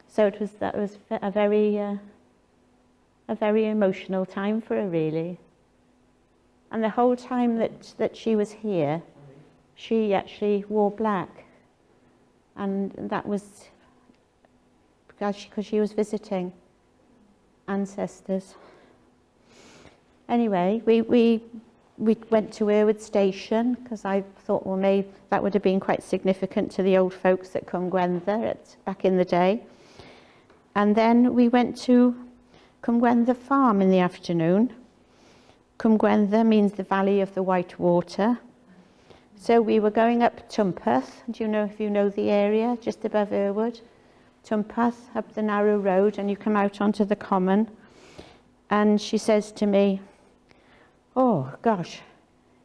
So that was a very emotional time for her, really. And the whole time that she was here, she actually wore black, and that was because she was visiting ancestors. Anyway, we went to Irwood Station because I thought, well, maybe that would have been quite significant to the old folks at Cwmgwentha back in the day. And then we went to Cwmgwentha Farm in the afternoon. Cwmgwentha means the Valley of the White Water. So we were going up Twmpath. Do you know, if you know the area, just above Irwood? Twmpath, up the narrow road, and you come out onto the common. And she says to me, oh gosh,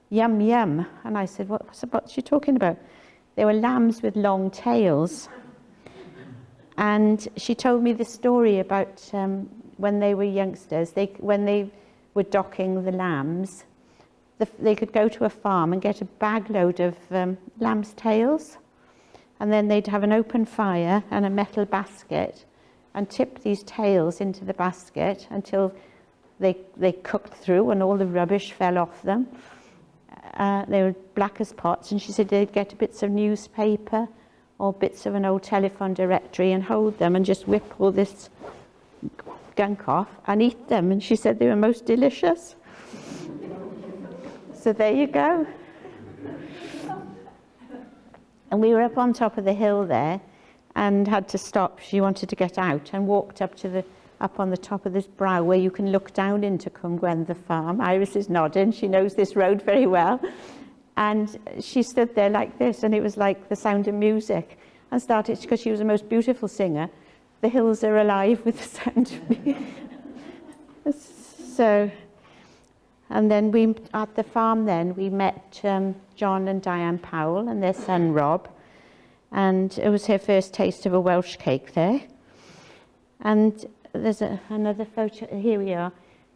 yum yum. And I said, what's she talking about? They were lambs with long tails. And she told me the story about when they were youngsters, when they were docking the lambs, they could go to a farm and get a bag load of lamb's tails, and then they'd have an open fire and a metal basket and tip these tails into the basket until they cooked through and all the rubbish fell off them. They were black as pots, and she said they'd get bits of newspaper or bits of an old telephone directory and hold them and just whip all this gunk off and eat them. And she said they were most delicious. So there you go. And we were up on top of the hill there and had to stop. She wanted to get out and walked up on the top of this brow where you can look down into Cwmgwentha Farm. Iris is nodding. She knows this road very well. And she stood there like this, and it was like the sound of music. And started, because she was the most beautiful singer, the hills are alive with the sound of music. So, and then at the farm then, we met John and Diane Powell and their son Rob. And it was her first taste of a Welsh cake there. And there's another photo, here we are.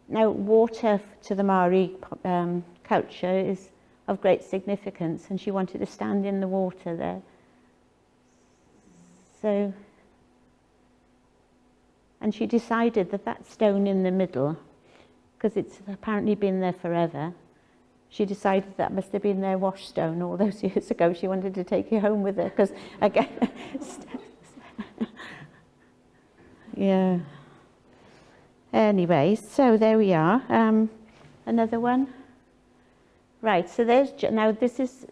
Now, water to the Maori culture is of great significance, and she wanted to stand in the water there. So, and she decided that stone in the middle, because it's apparently been there forever, she decided that must have been their wash stone all those years ago. She wanted to take it home with her, because again, yeah. Anyway, so there we are. Another one. Right, so there's, now this is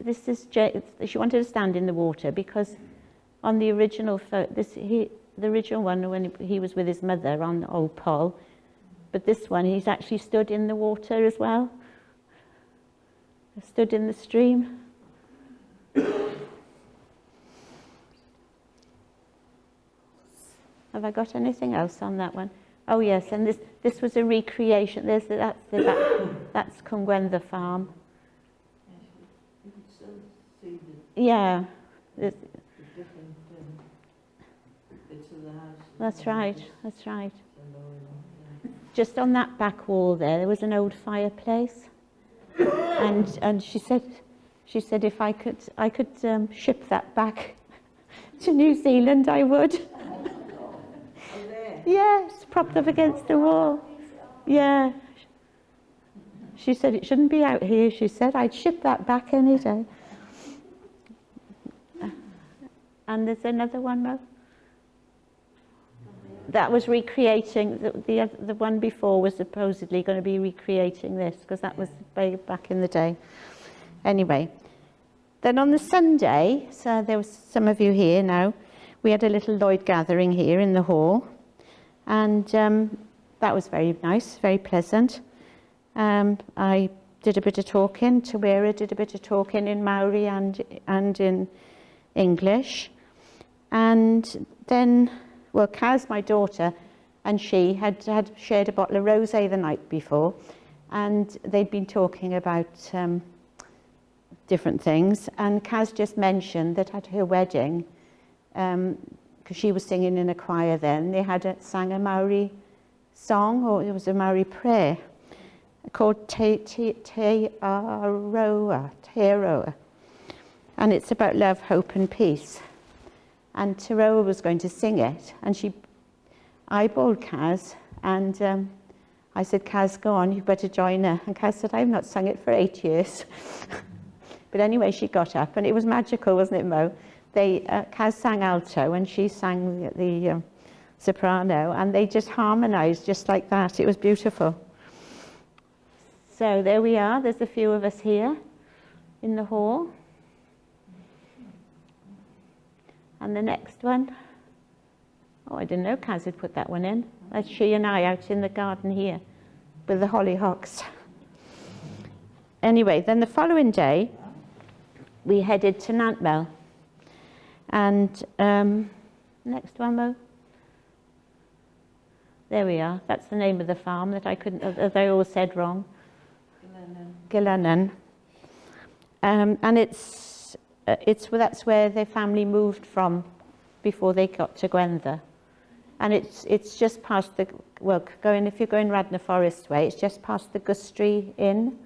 she wanted to stand in the water because on the original the original one when he was with his mother on Old Poll, but this one he's actually stood in the water as well. Stood in the stream. Have I got anything else on that one? Oh yes, and this was a recreation. That's Cwmgwentha Farm. You can still see Yeah. the different bits of the house. That's right, that's right. The lower one, yeah. Just on that back wall there was an old fireplace. And she said if I could ship that back to New Zealand, I would. Yes, propped up against the wall. Yeah. She said it shouldn't be out here. She said I'd ship that back any day. And there's another one, Mo? That was recreating, the one before was supposedly going to be recreating this, because that was way back in the day. Anyway, then on the Sunday, so there was some of you here now, we had a little Lloyd gathering here in the hall, and that was very nice, very pleasant. I did a bit of talking, Tawera did a bit of talking in Maori and in English. And then, well, Kaz, my daughter, and she had shared a bottle of rosé the night before, and they'd been talking about different things. And Kaz just mentioned that at her wedding, because she was singing in a choir then, they sang a Maori song, or it was a Maori prayer, called Te Aroa, and it's about love, hope and peace. And Teroa was going to sing it, and she eyeballed Kaz, and I said, Kaz, go on, you better join her. And Kaz said, I've not sung it for 8 years. But anyway, she got up, and it was magical, wasn't it, Mo? Kaz sang alto, and she sang the soprano, and they just harmonised just like that. It was beautiful. So there we are. There's a few of us here in the hall. And the next one, oh, I didn't know Kaz had put that one in. That's she and I out in the garden here with the hollyhocks. Anyway, then the following day, we headed to Nantmel. And next one, Mo. There we are. That's the name of the farm that that I always said wrong. Gillennan. And that's where their family moved from before they got to Gwenther. And it's just past if you're going Radnor Forest way, it's just past the Gustry Inn.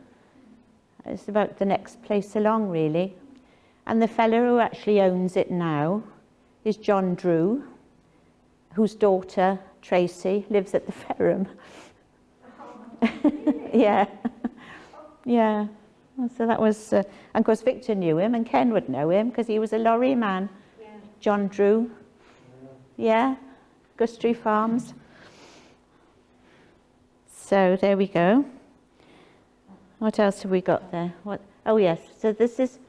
It's about the next place along, really. And the fella who actually owns it now is John Drew, whose daughter, Tracy, lives at the Ferrum. Yeah. Yeah. So that was, and of course Victor knew him, and Ken would know him because he was a lorry man. Yeah. John Drew. Yeah. Gustry Farms. So there we go. What else have we got there? Oh yes. So this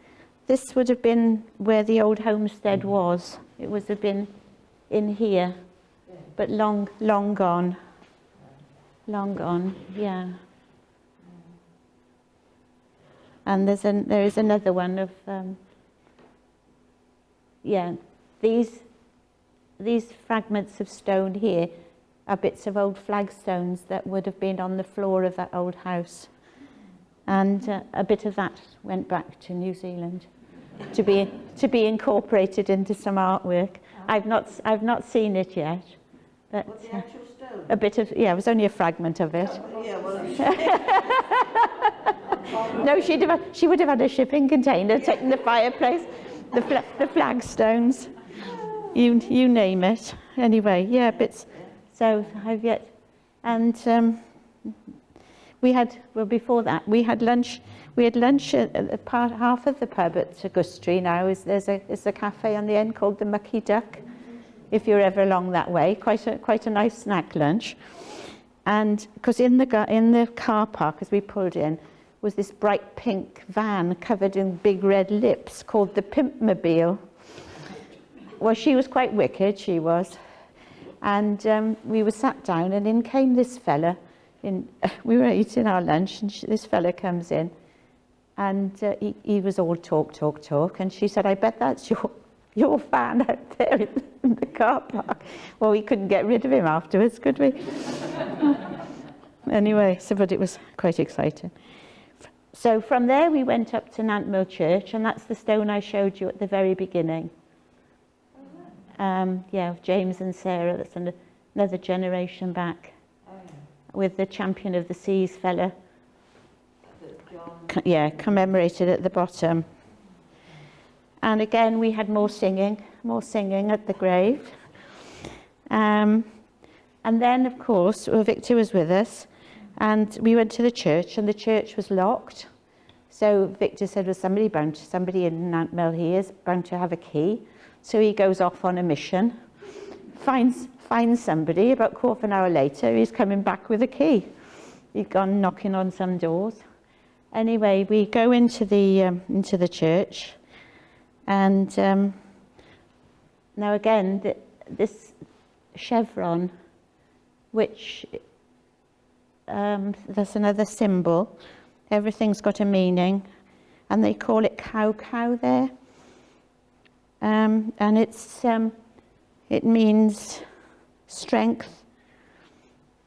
would have been where the old homestead was. It would have been in here, but long gone. Long gone. Yeah. And there is another one of, these fragments of stone here are bits of old flagstones that would have been on the floor of that old house. And a bit of that went back to New Zealand to be incorporated into some artwork. I've not seen it yet, but What, the actual stone? a bit of, it was only a fragment of it. Yeah, well, No, she would have had a shipping container taking the fireplace, the flagstones, you name it. Anyway, yeah, bits. So I've yet, and before that we had lunch. We had lunch at half of the pub at Gustry now. There's a cafe on the end called the Mucky Duck. If you're ever along that way, quite a nice snack lunch. And because in the car park as we pulled in was this bright pink van covered in big red lips called the Pimpmobile. Well, she was quite wicked, she was. And we were sat down, and in came this fella. We were eating our lunch, and this fella comes in, and he was all talk. And she said, "I bet that's your van out there in the car park." Well, we couldn't get rid of him afterwards, could we? Anyway, but it was quite exciting. So from there we went up to Nantmel Church, and that's the stone I showed you at the very beginning. James and Sarah, that's another generation back, with the Champion of the Seas fella. Commemorated at the bottom. And again, we had more singing at the grave. And then, of course, Victor was with us, and we went to the church, and the church was locked. So Victor said, "Well, somebody in Nantmel here is bound to have a key." So he goes off on a mission, finds somebody. About quarter of an hour later, he's coming back with a key. He'd gone knocking on some doors. Anyway, we go into the church, and now again, this chevron, which that's another symbol. Everything's got a meaning, and they call it cow there. And it means strength,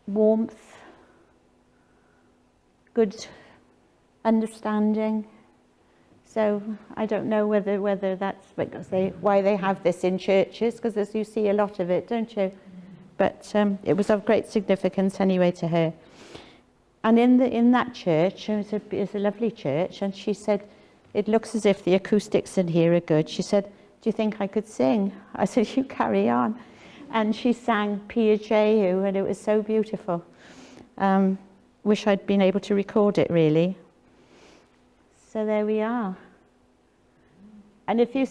warmth, good understanding. So I don't know whether that's because why they have this in churches, because as you see a lot of it, don't you? But it was of great significance anyway to her. And in that church, it's a lovely church, and she said, it looks as if the acoustics in here are good. She said, do you think I could sing? I said, you carry on. And she sang Pia Jehu, and it was so beautiful. Wish I'd been able to record it, really. So there we are. And if you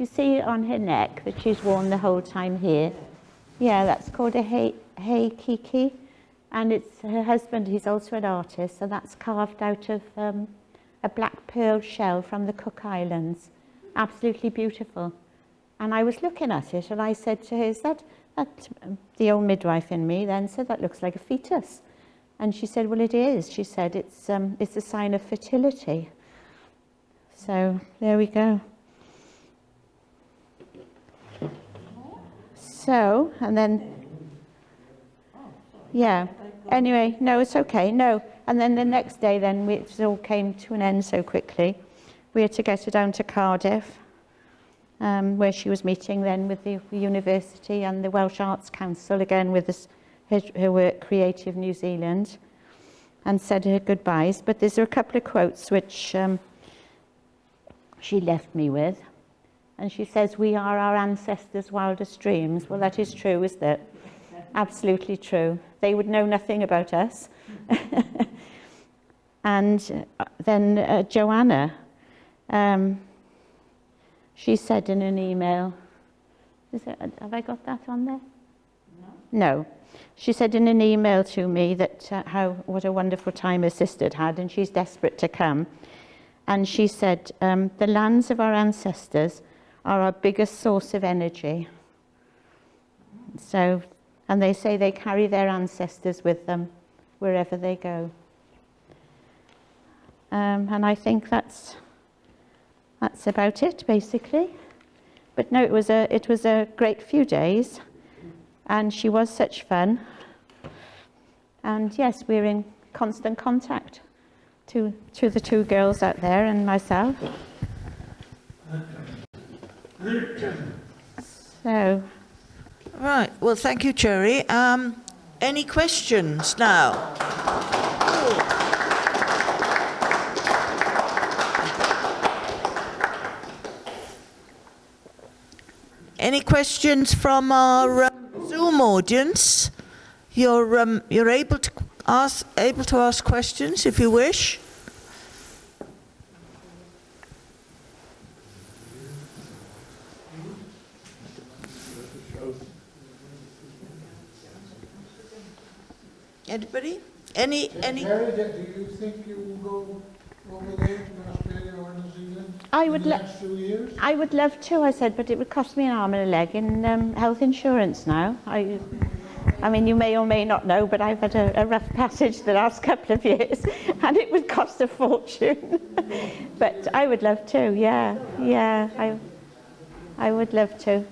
see on her neck that she's worn the whole time here, yeah, that's called a hey kiki. And it's her husband, he's also an artist, so that's carved out of a black pearl shell from the Cook Islands. Absolutely beautiful. And I was looking at it, and I said to her, is that the old midwife in me then said, that looks like a fetus. And she said, well, it is. She said, it's a sign of fertility. So there we go. So, and then, yeah. Anyway, no, it's okay. No. And then the next day, then, it all came to an end so quickly. We had to get her down to Cardiff, where she was meeting then with the university and the Welsh Arts Council, again with her work, Creative New Zealand, and said her goodbyes. But there's a couple of quotes which she left me with. And she says, we are our ancestors' wildest dreams. Well, that is true, isn't it? Absolutely true. They would know nothing about us. And then Joanna, she said in an email, have I got that on there? No. She said in an email to me that what a wonderful time her sister had, and she's desperate to come. And she said, the lands of our ancestors are our biggest source of energy. So, and they say they carry their ancestors with them wherever they go. And I think that's about it, basically. But no, it was a great few days, and she was such fun. And yes, we're in constant contact to the two girls out there and myself. So. Right, well, thank you, Cherry. Any questions now? Any questions from our Zoom audience? You're able to ask questions if you wish. Anybody? Any? Terry, do you think you will go over there to Australia or New Zealand in the next 2 years? I would love to, I said, but it would cost me an arm and a leg in health insurance now. I mean, you may or may not know, but I've had a rough passage the last couple of years, and it would cost a fortune. But I would love to, yeah, I would love to.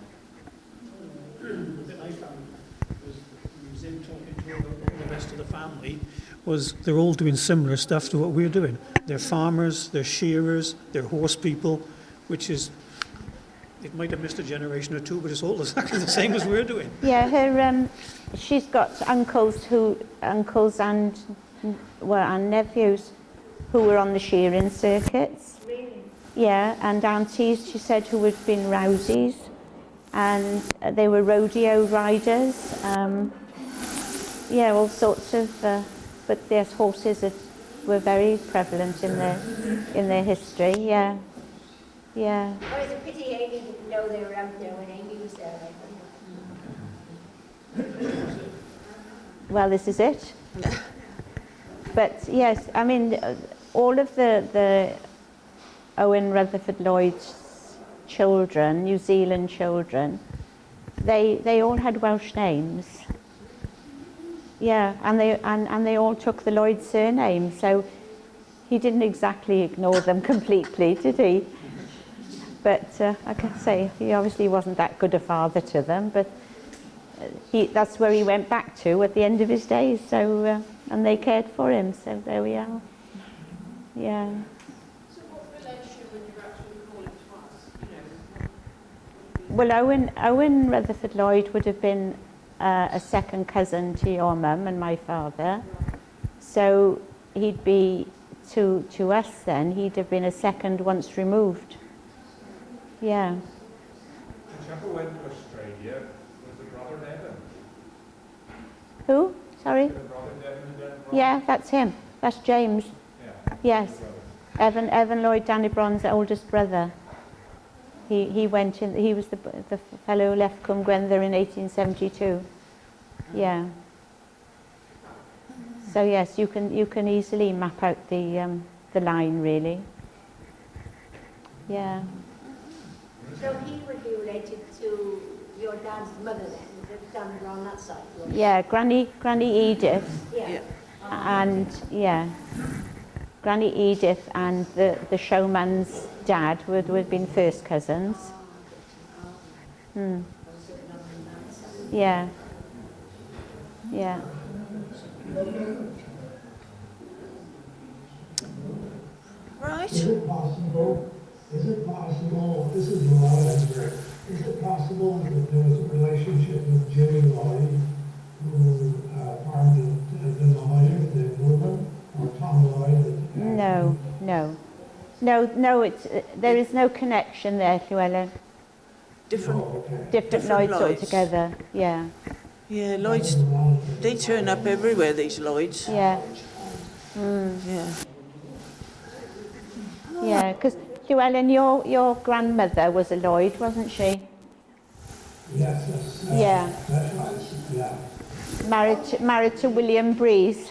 The rest of the family was they're all doing similar stuff to what we're doing. They're farmers, they're shearers, they're horse people, which is, it might have missed a generation or two, but it's all exactly the same as we're doing. Yeah, her she's got uncles and nephews who were on the shearing circuits. Really? Yeah, and aunties, she said, who had been rousies, and they were rodeo riders. Yeah, all sorts of, but yes, horses were very prevalent in their history. Yeah. Yeah. Well, it's a pity Amy didn't know they were out there when Amy was there. Well, this is it. But yes, I mean, all of the Owen Rutherford Lloyd's children, New Zealand children, they all had Welsh names. Yeah, and they all took the Lloyd surname, so he didn't exactly ignore them completely, did he? But I can say he obviously wasn't that good a father to them, but that's where he went back to at the end of his days, so and they cared for him, so there we are. Yeah. So what relation would you actually call it to us? Well, Owen Rutherford Lloyd would have been a second cousin to your mum and my father, so he'd be to us then. He'd have been a second once removed. Yeah. Whichever went to Australia was the brother Evan. Who? Sorry? The brother Evan and then Yeah, that's him. That's James. Yeah. Yes. Evan Lloyd, Danny Bron's oldest brother. He went in. He was the fellow who left Cwm Gwenddyr in 1872. Yeah. So yes, you can easily map out the line really. Yeah. So he would be related to your dad's mother then, down around that side? Yeah, Granny Edith. Yeah. And yeah, Granny Edith and the showman's dad would have been first cousins. Yeah. Yeah. Right. Is it possible, this is Lloyd here, is it possible that there was a relationship with Jimmy Lloyd, who farmed in the Lloyd, the woman, or Tom Lloyd? No, it's, there is no connection there, Llewellyn. Different Lloyds Lloyds. altogether, yeah. Yeah, Lloyds, they turn up everywhere, these Lloyds. Yeah. Yeah. Yeah, because Llewellyn, your grandmother was a Lloyd, wasn't she? Yes, Yeah. that's right, yeah. Married to William Breeze.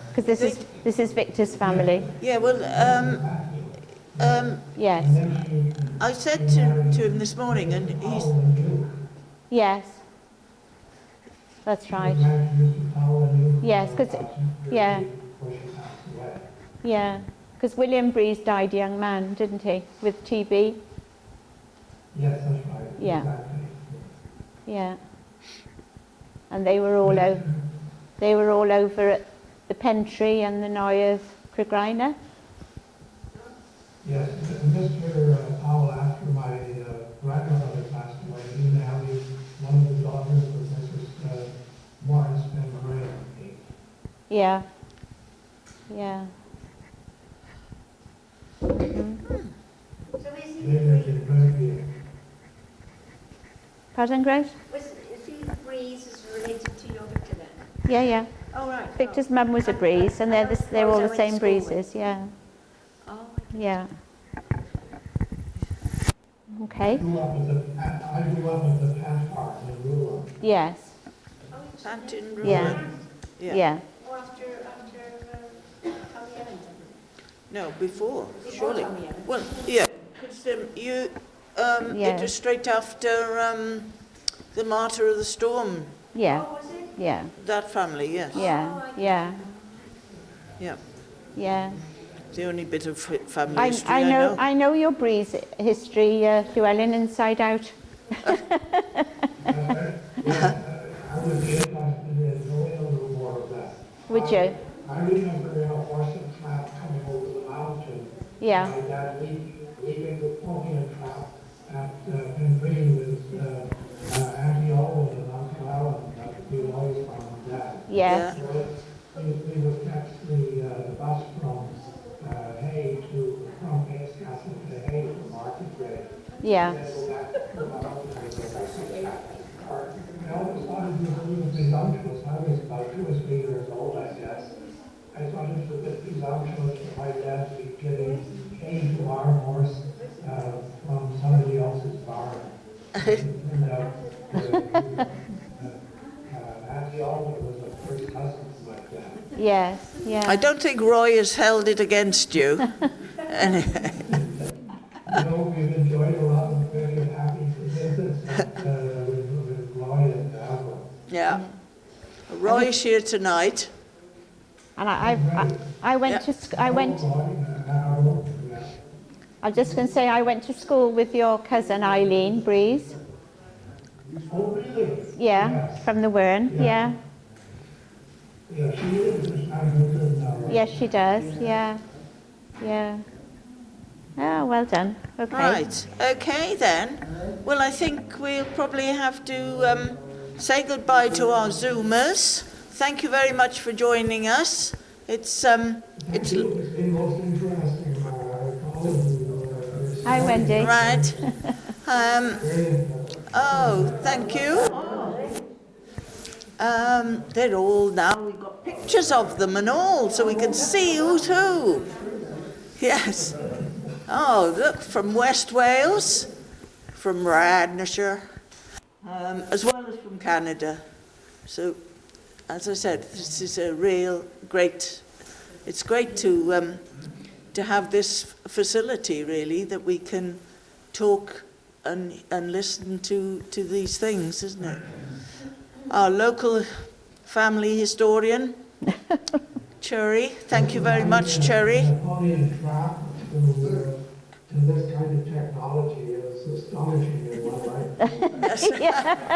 Because this is Victor's family. Yeah, well, Yes. I said to him this morning, and he's... Yes. That's right. Yes, because yeah. Yeah, because William Breeze died a young man, didn't he, with TB? Yes, that's right. Yeah. Exactly. Yeah. And they were all over at the Pentry and the Noy of Crigryna. Yes, Mr. Powell, after my grandmother passed away, he married one of the daughters of Mrs. Morris and Graham. Yeah. Yeah. So is They lived in Glenview. Pardon, Grace? he Breeze is related to your Victor then? Yeah, yeah. Oh, right. Victor's mum was a Breeze, and they're all the same Breezes, yeah. Oh, Yeah. Okay. I grew up at the Pat Park in Rula. Yes. Pantin Yeah. Yeah. or after Tommy Evans? No, before, Before surely. Tommy Evans. Well, yeah, because it was straight after the Martyr of the Storm, Yeah. Oh, was it? Yeah. that family, yes. Yeah. Yeah. Yeah, Yeah. the only bit of family history I know your Breeze history, Llewellyn, inside out. I would be interested in knowing a little more of that. Would you? I remember in a horse and trap coming over the mountain. Yeah. My dad leaving the pony and trap at Pengreen with Auntie Owen and Uncle Alan, that we always found dad. Yes. So we would catch the bus from Painscastle to Hay for Market Day. Yeah. And then go back to the mountain and go back to the trap. I always thought it was a little presumptuous. I was about 2 or 3 years old, I guess. I thought it was a bit presumptuous for my dad to be getting hay to Andy Alden was a first cousin to my dad. Yes, yeah. I don't think Roy has held it against you. Anyway. We've enjoyed a lot of very happy visits with Lloyd and Alva. Yeah. Roy's here tonight. And I went to I was just going to say I went to school with your cousin Eileen Breeze. Oh, really? Yeah, Yes. from the Wern. Yeah. Yeah, she lives in Hamilton now. Right? Yes, she does. Yeah. Yeah. Oh, well done. Okay. Right. Okay then. Well, I think we'll probably have to say goodbye to our Zoomers. Thank you very much for joining us. It's It's been most interesting. Hi, Wendy. right. Oh, thank you. They're all now. We've got pictures of them and all, so we can see who's who. Yes. Oh, look, from West Wales, from Radnorshire, as well as from Canada. So, as I said, this is a real great. It's great to have this facility, really, that we can talk and listen to these things, isn't it? Our local family historian, Cherry. Thank you very much, Cherry. To this kind of technology is astonishing in one way. Yes.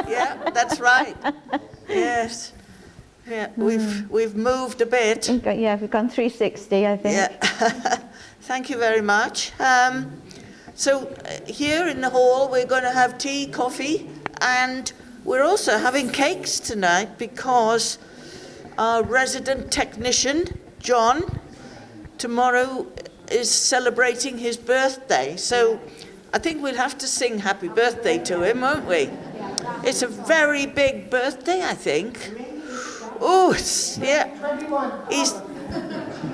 Yeah, that's right. Yes. Yeah, we've moved a bit. We've gone 360, I think. Yeah. Thank you very much. So here in the hall, we're going to have tea, coffee, and we're also having cakes tonight because our resident technician, John, tomorrow is celebrating his birthday. So I think we'll have to sing happy birthday to him, won't we? It's a very big birthday, I think. Oh, yeah.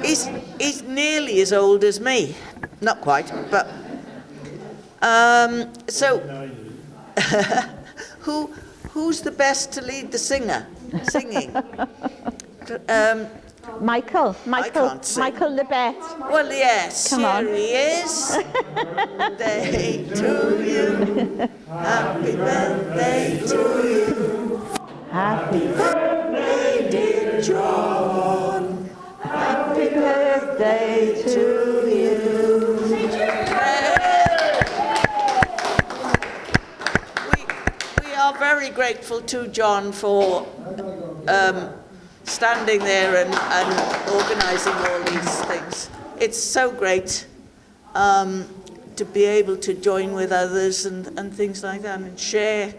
He's nearly as old as me. Not quite, but so who's the best to lead the singing? Michael can't sing. Michael Lebet. Well, yes, Come on. here he is. Birthday to you. Happy birthday to you. Happy Birthday, dear John. Happy birthday to you. We are very grateful to John for standing there and organising all these things. It's so great to be able to join with others and things like that and share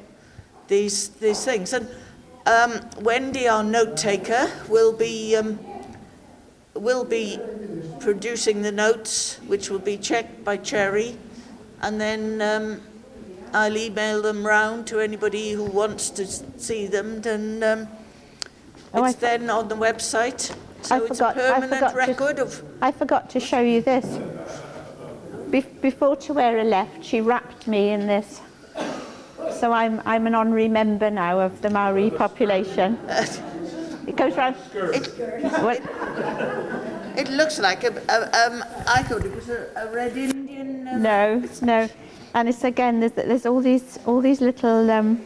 these things. And Wendy, our note taker, will be producing the notes, which will be checked by Cherry, and then I'll email them round to anybody who wants to see them, and it's then on the website. So it's a permanent record of... I forgot to show you this. Before Tawera left, she wrapped me in this. So I'm an honorary member now of the Maori population. It goes round. It looks like I thought it was a Red Indian. No, and it's again. There's all these little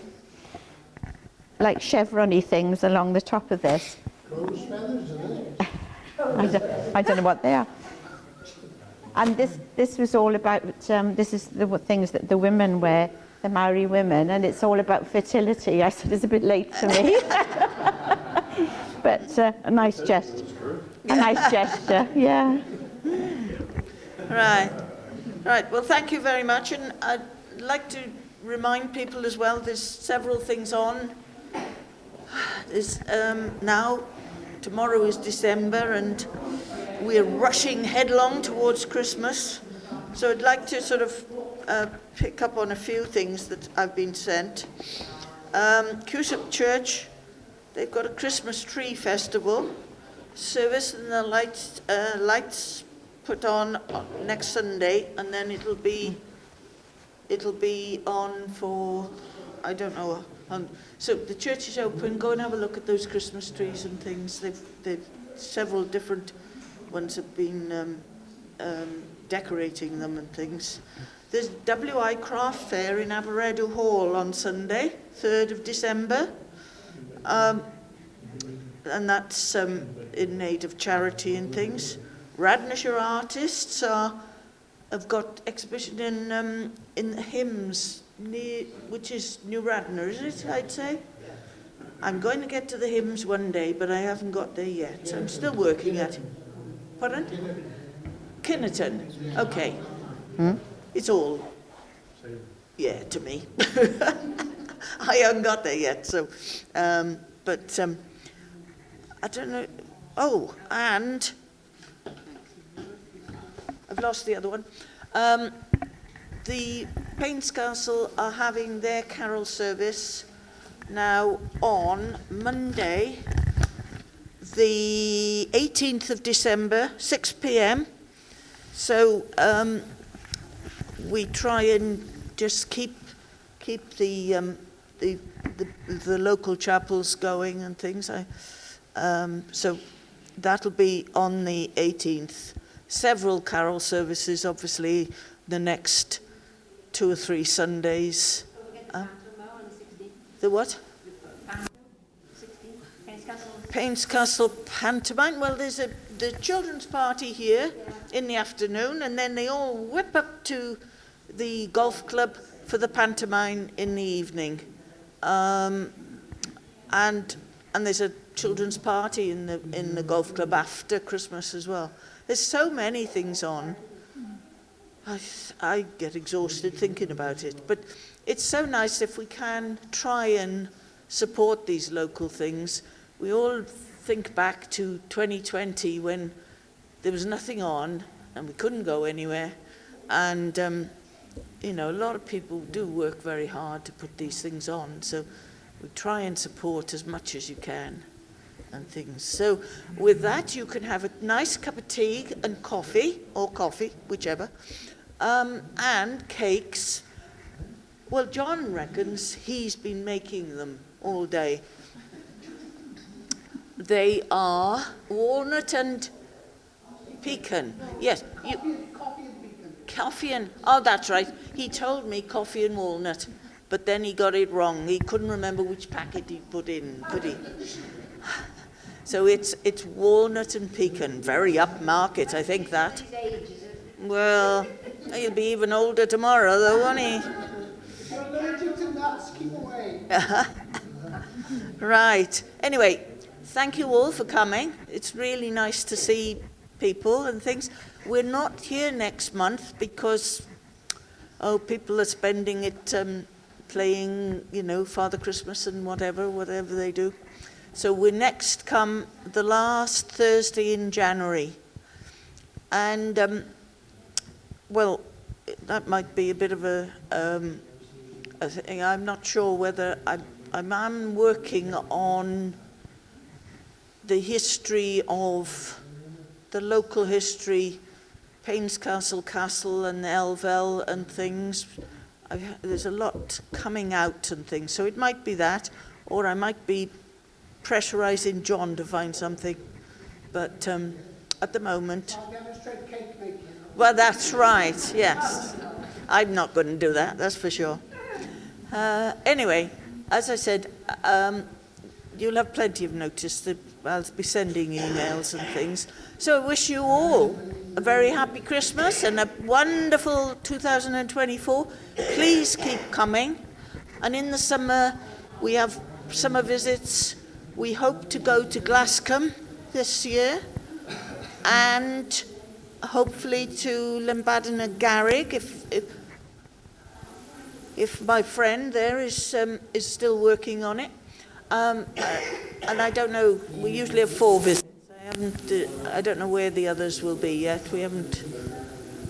like chevron-y things along the top of this. Crow's feathers, isn't it? I don't know what they are. And this was all about. This is the things that the women wear, the Maori women, and it's all about fertility. I said it's a bit late for me, but a nice gesture. A nice gesture, yeah. Right. Well, thank you very much, and I'd like to remind people as well. There's several things on. There's now. Tomorrow is December, and we're rushing headlong towards Christmas. So I'd like to sort of pick up on a few things that I've been sent. Cusack Church, they've got a Christmas tree festival service, and the lights put on next Sunday, and then it'll be it'll be on for, I don't know. So the church is open. Go and have a look at those Christmas trees and things. They've several different ones have been decorating them and things. There's WI Craft Fair in Aberedo Hall on Sunday, 3rd of December. And that's in aid of charity and things. Radnorshire artists have got exhibition in the hymns, which is New Radnor, is it, I'd say? I'm going to get to the hymns one day, but I haven't got there yet. So I'm still working at it. Pardon? Kinnerton. Okay. It's all, yeah, to me. I haven't got there yet, so, but I don't know. Oh, and I've lost the other one. The Painscastle are having their carol service now on Monday, the 18th of December, 6 p.m. So we try and just keep the local chapels going and things. So that'll be on the 18th. Several carol services, obviously, the next 2 or 3 Sundays. The what? Painscastle pantomime. Well, there's the children's party here in the afternoon, and then they all whip up to the golf club for the pantomime in the evening. And there's a children's party in the golf club after Christmas as well. There's so many things on. I get exhausted thinking about it, but it's so nice if we can try and support these local things. We all think back to 2020 when there was nothing on and we couldn't go anywhere, and you know, a lot of people do work very hard to put these things on, so we try and support as much as you can and things. So with that, you can have a nice cup of tea and coffee, or coffee, whichever, and cakes. Well, John reckons he's been making them all day. They are walnut and pecan. Yes. Coffee and, oh, that's right. He told me coffee and walnut, but then he got it wrong. He couldn't remember which packet he put in, could he? So it's walnut and pecan. Very upmarket, I think that. Well, he'll be even older tomorrow, though, won't he? If you're allergic to nuts, keep away. Right. Anyway, thank you all for coming. It's really nice to see people and things. We're not here next month because, people are spending it playing, you know, Father Christmas and whatever they do. So we next come the last Thursday in January. And, well, that might be a bit of a thing. I'm not sure whether I'm working on the history of the local history, Painscastle Castle and Elvel and things. There's a lot coming out and things, so it might be that, or I might be pressurizing John to find something. But at the moment, I'll demonstrate cake making. well, that's right, yes. I'm not going to do that, that's for sure. Anyway, as I said, you'll have plenty of notice that I'll be sending emails and things. So I wish you all a very happy Christmas and a wonderful 2024. Please keep coming. And in the summer, we have summer visits. We hope to go to Glasgow this year and hopefully to Llambadden and Garrig if my friend there is still working on it. And I don't know, we usually have 4 visits. I don't know where the others will be yet.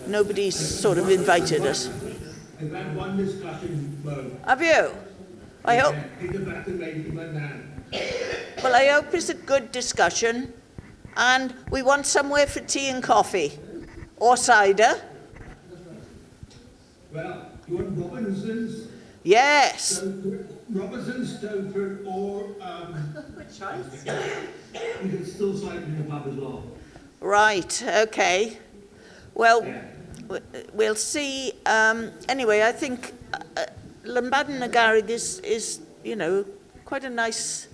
Nobody's sort of invited us. I've had one discussion, Have you? I hope. Well, I hope it's a good discussion, and we want somewhere for tea and coffee, or cider. Well, You want Robinson's, Yes. Robinson's, Stowford, or Good choice. you can still cycle in the pub as well. Right, okay. Well, we'll see. Anyway, I think Llanbadarn y Garreg is, you know, quite a nice,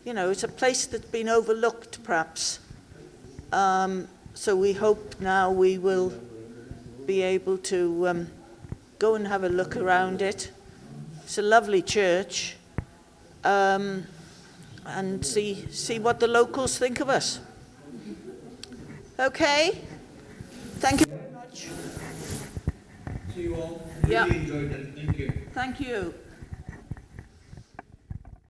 you know, it's a place that's been overlooked, perhaps. So we hope now we will be able to go and have a look around it. It's a lovely church. And see what the locals think of us. Okay? Thank you very much. See you all. Yeah. Really enjoyed it. Thank you. Thank you.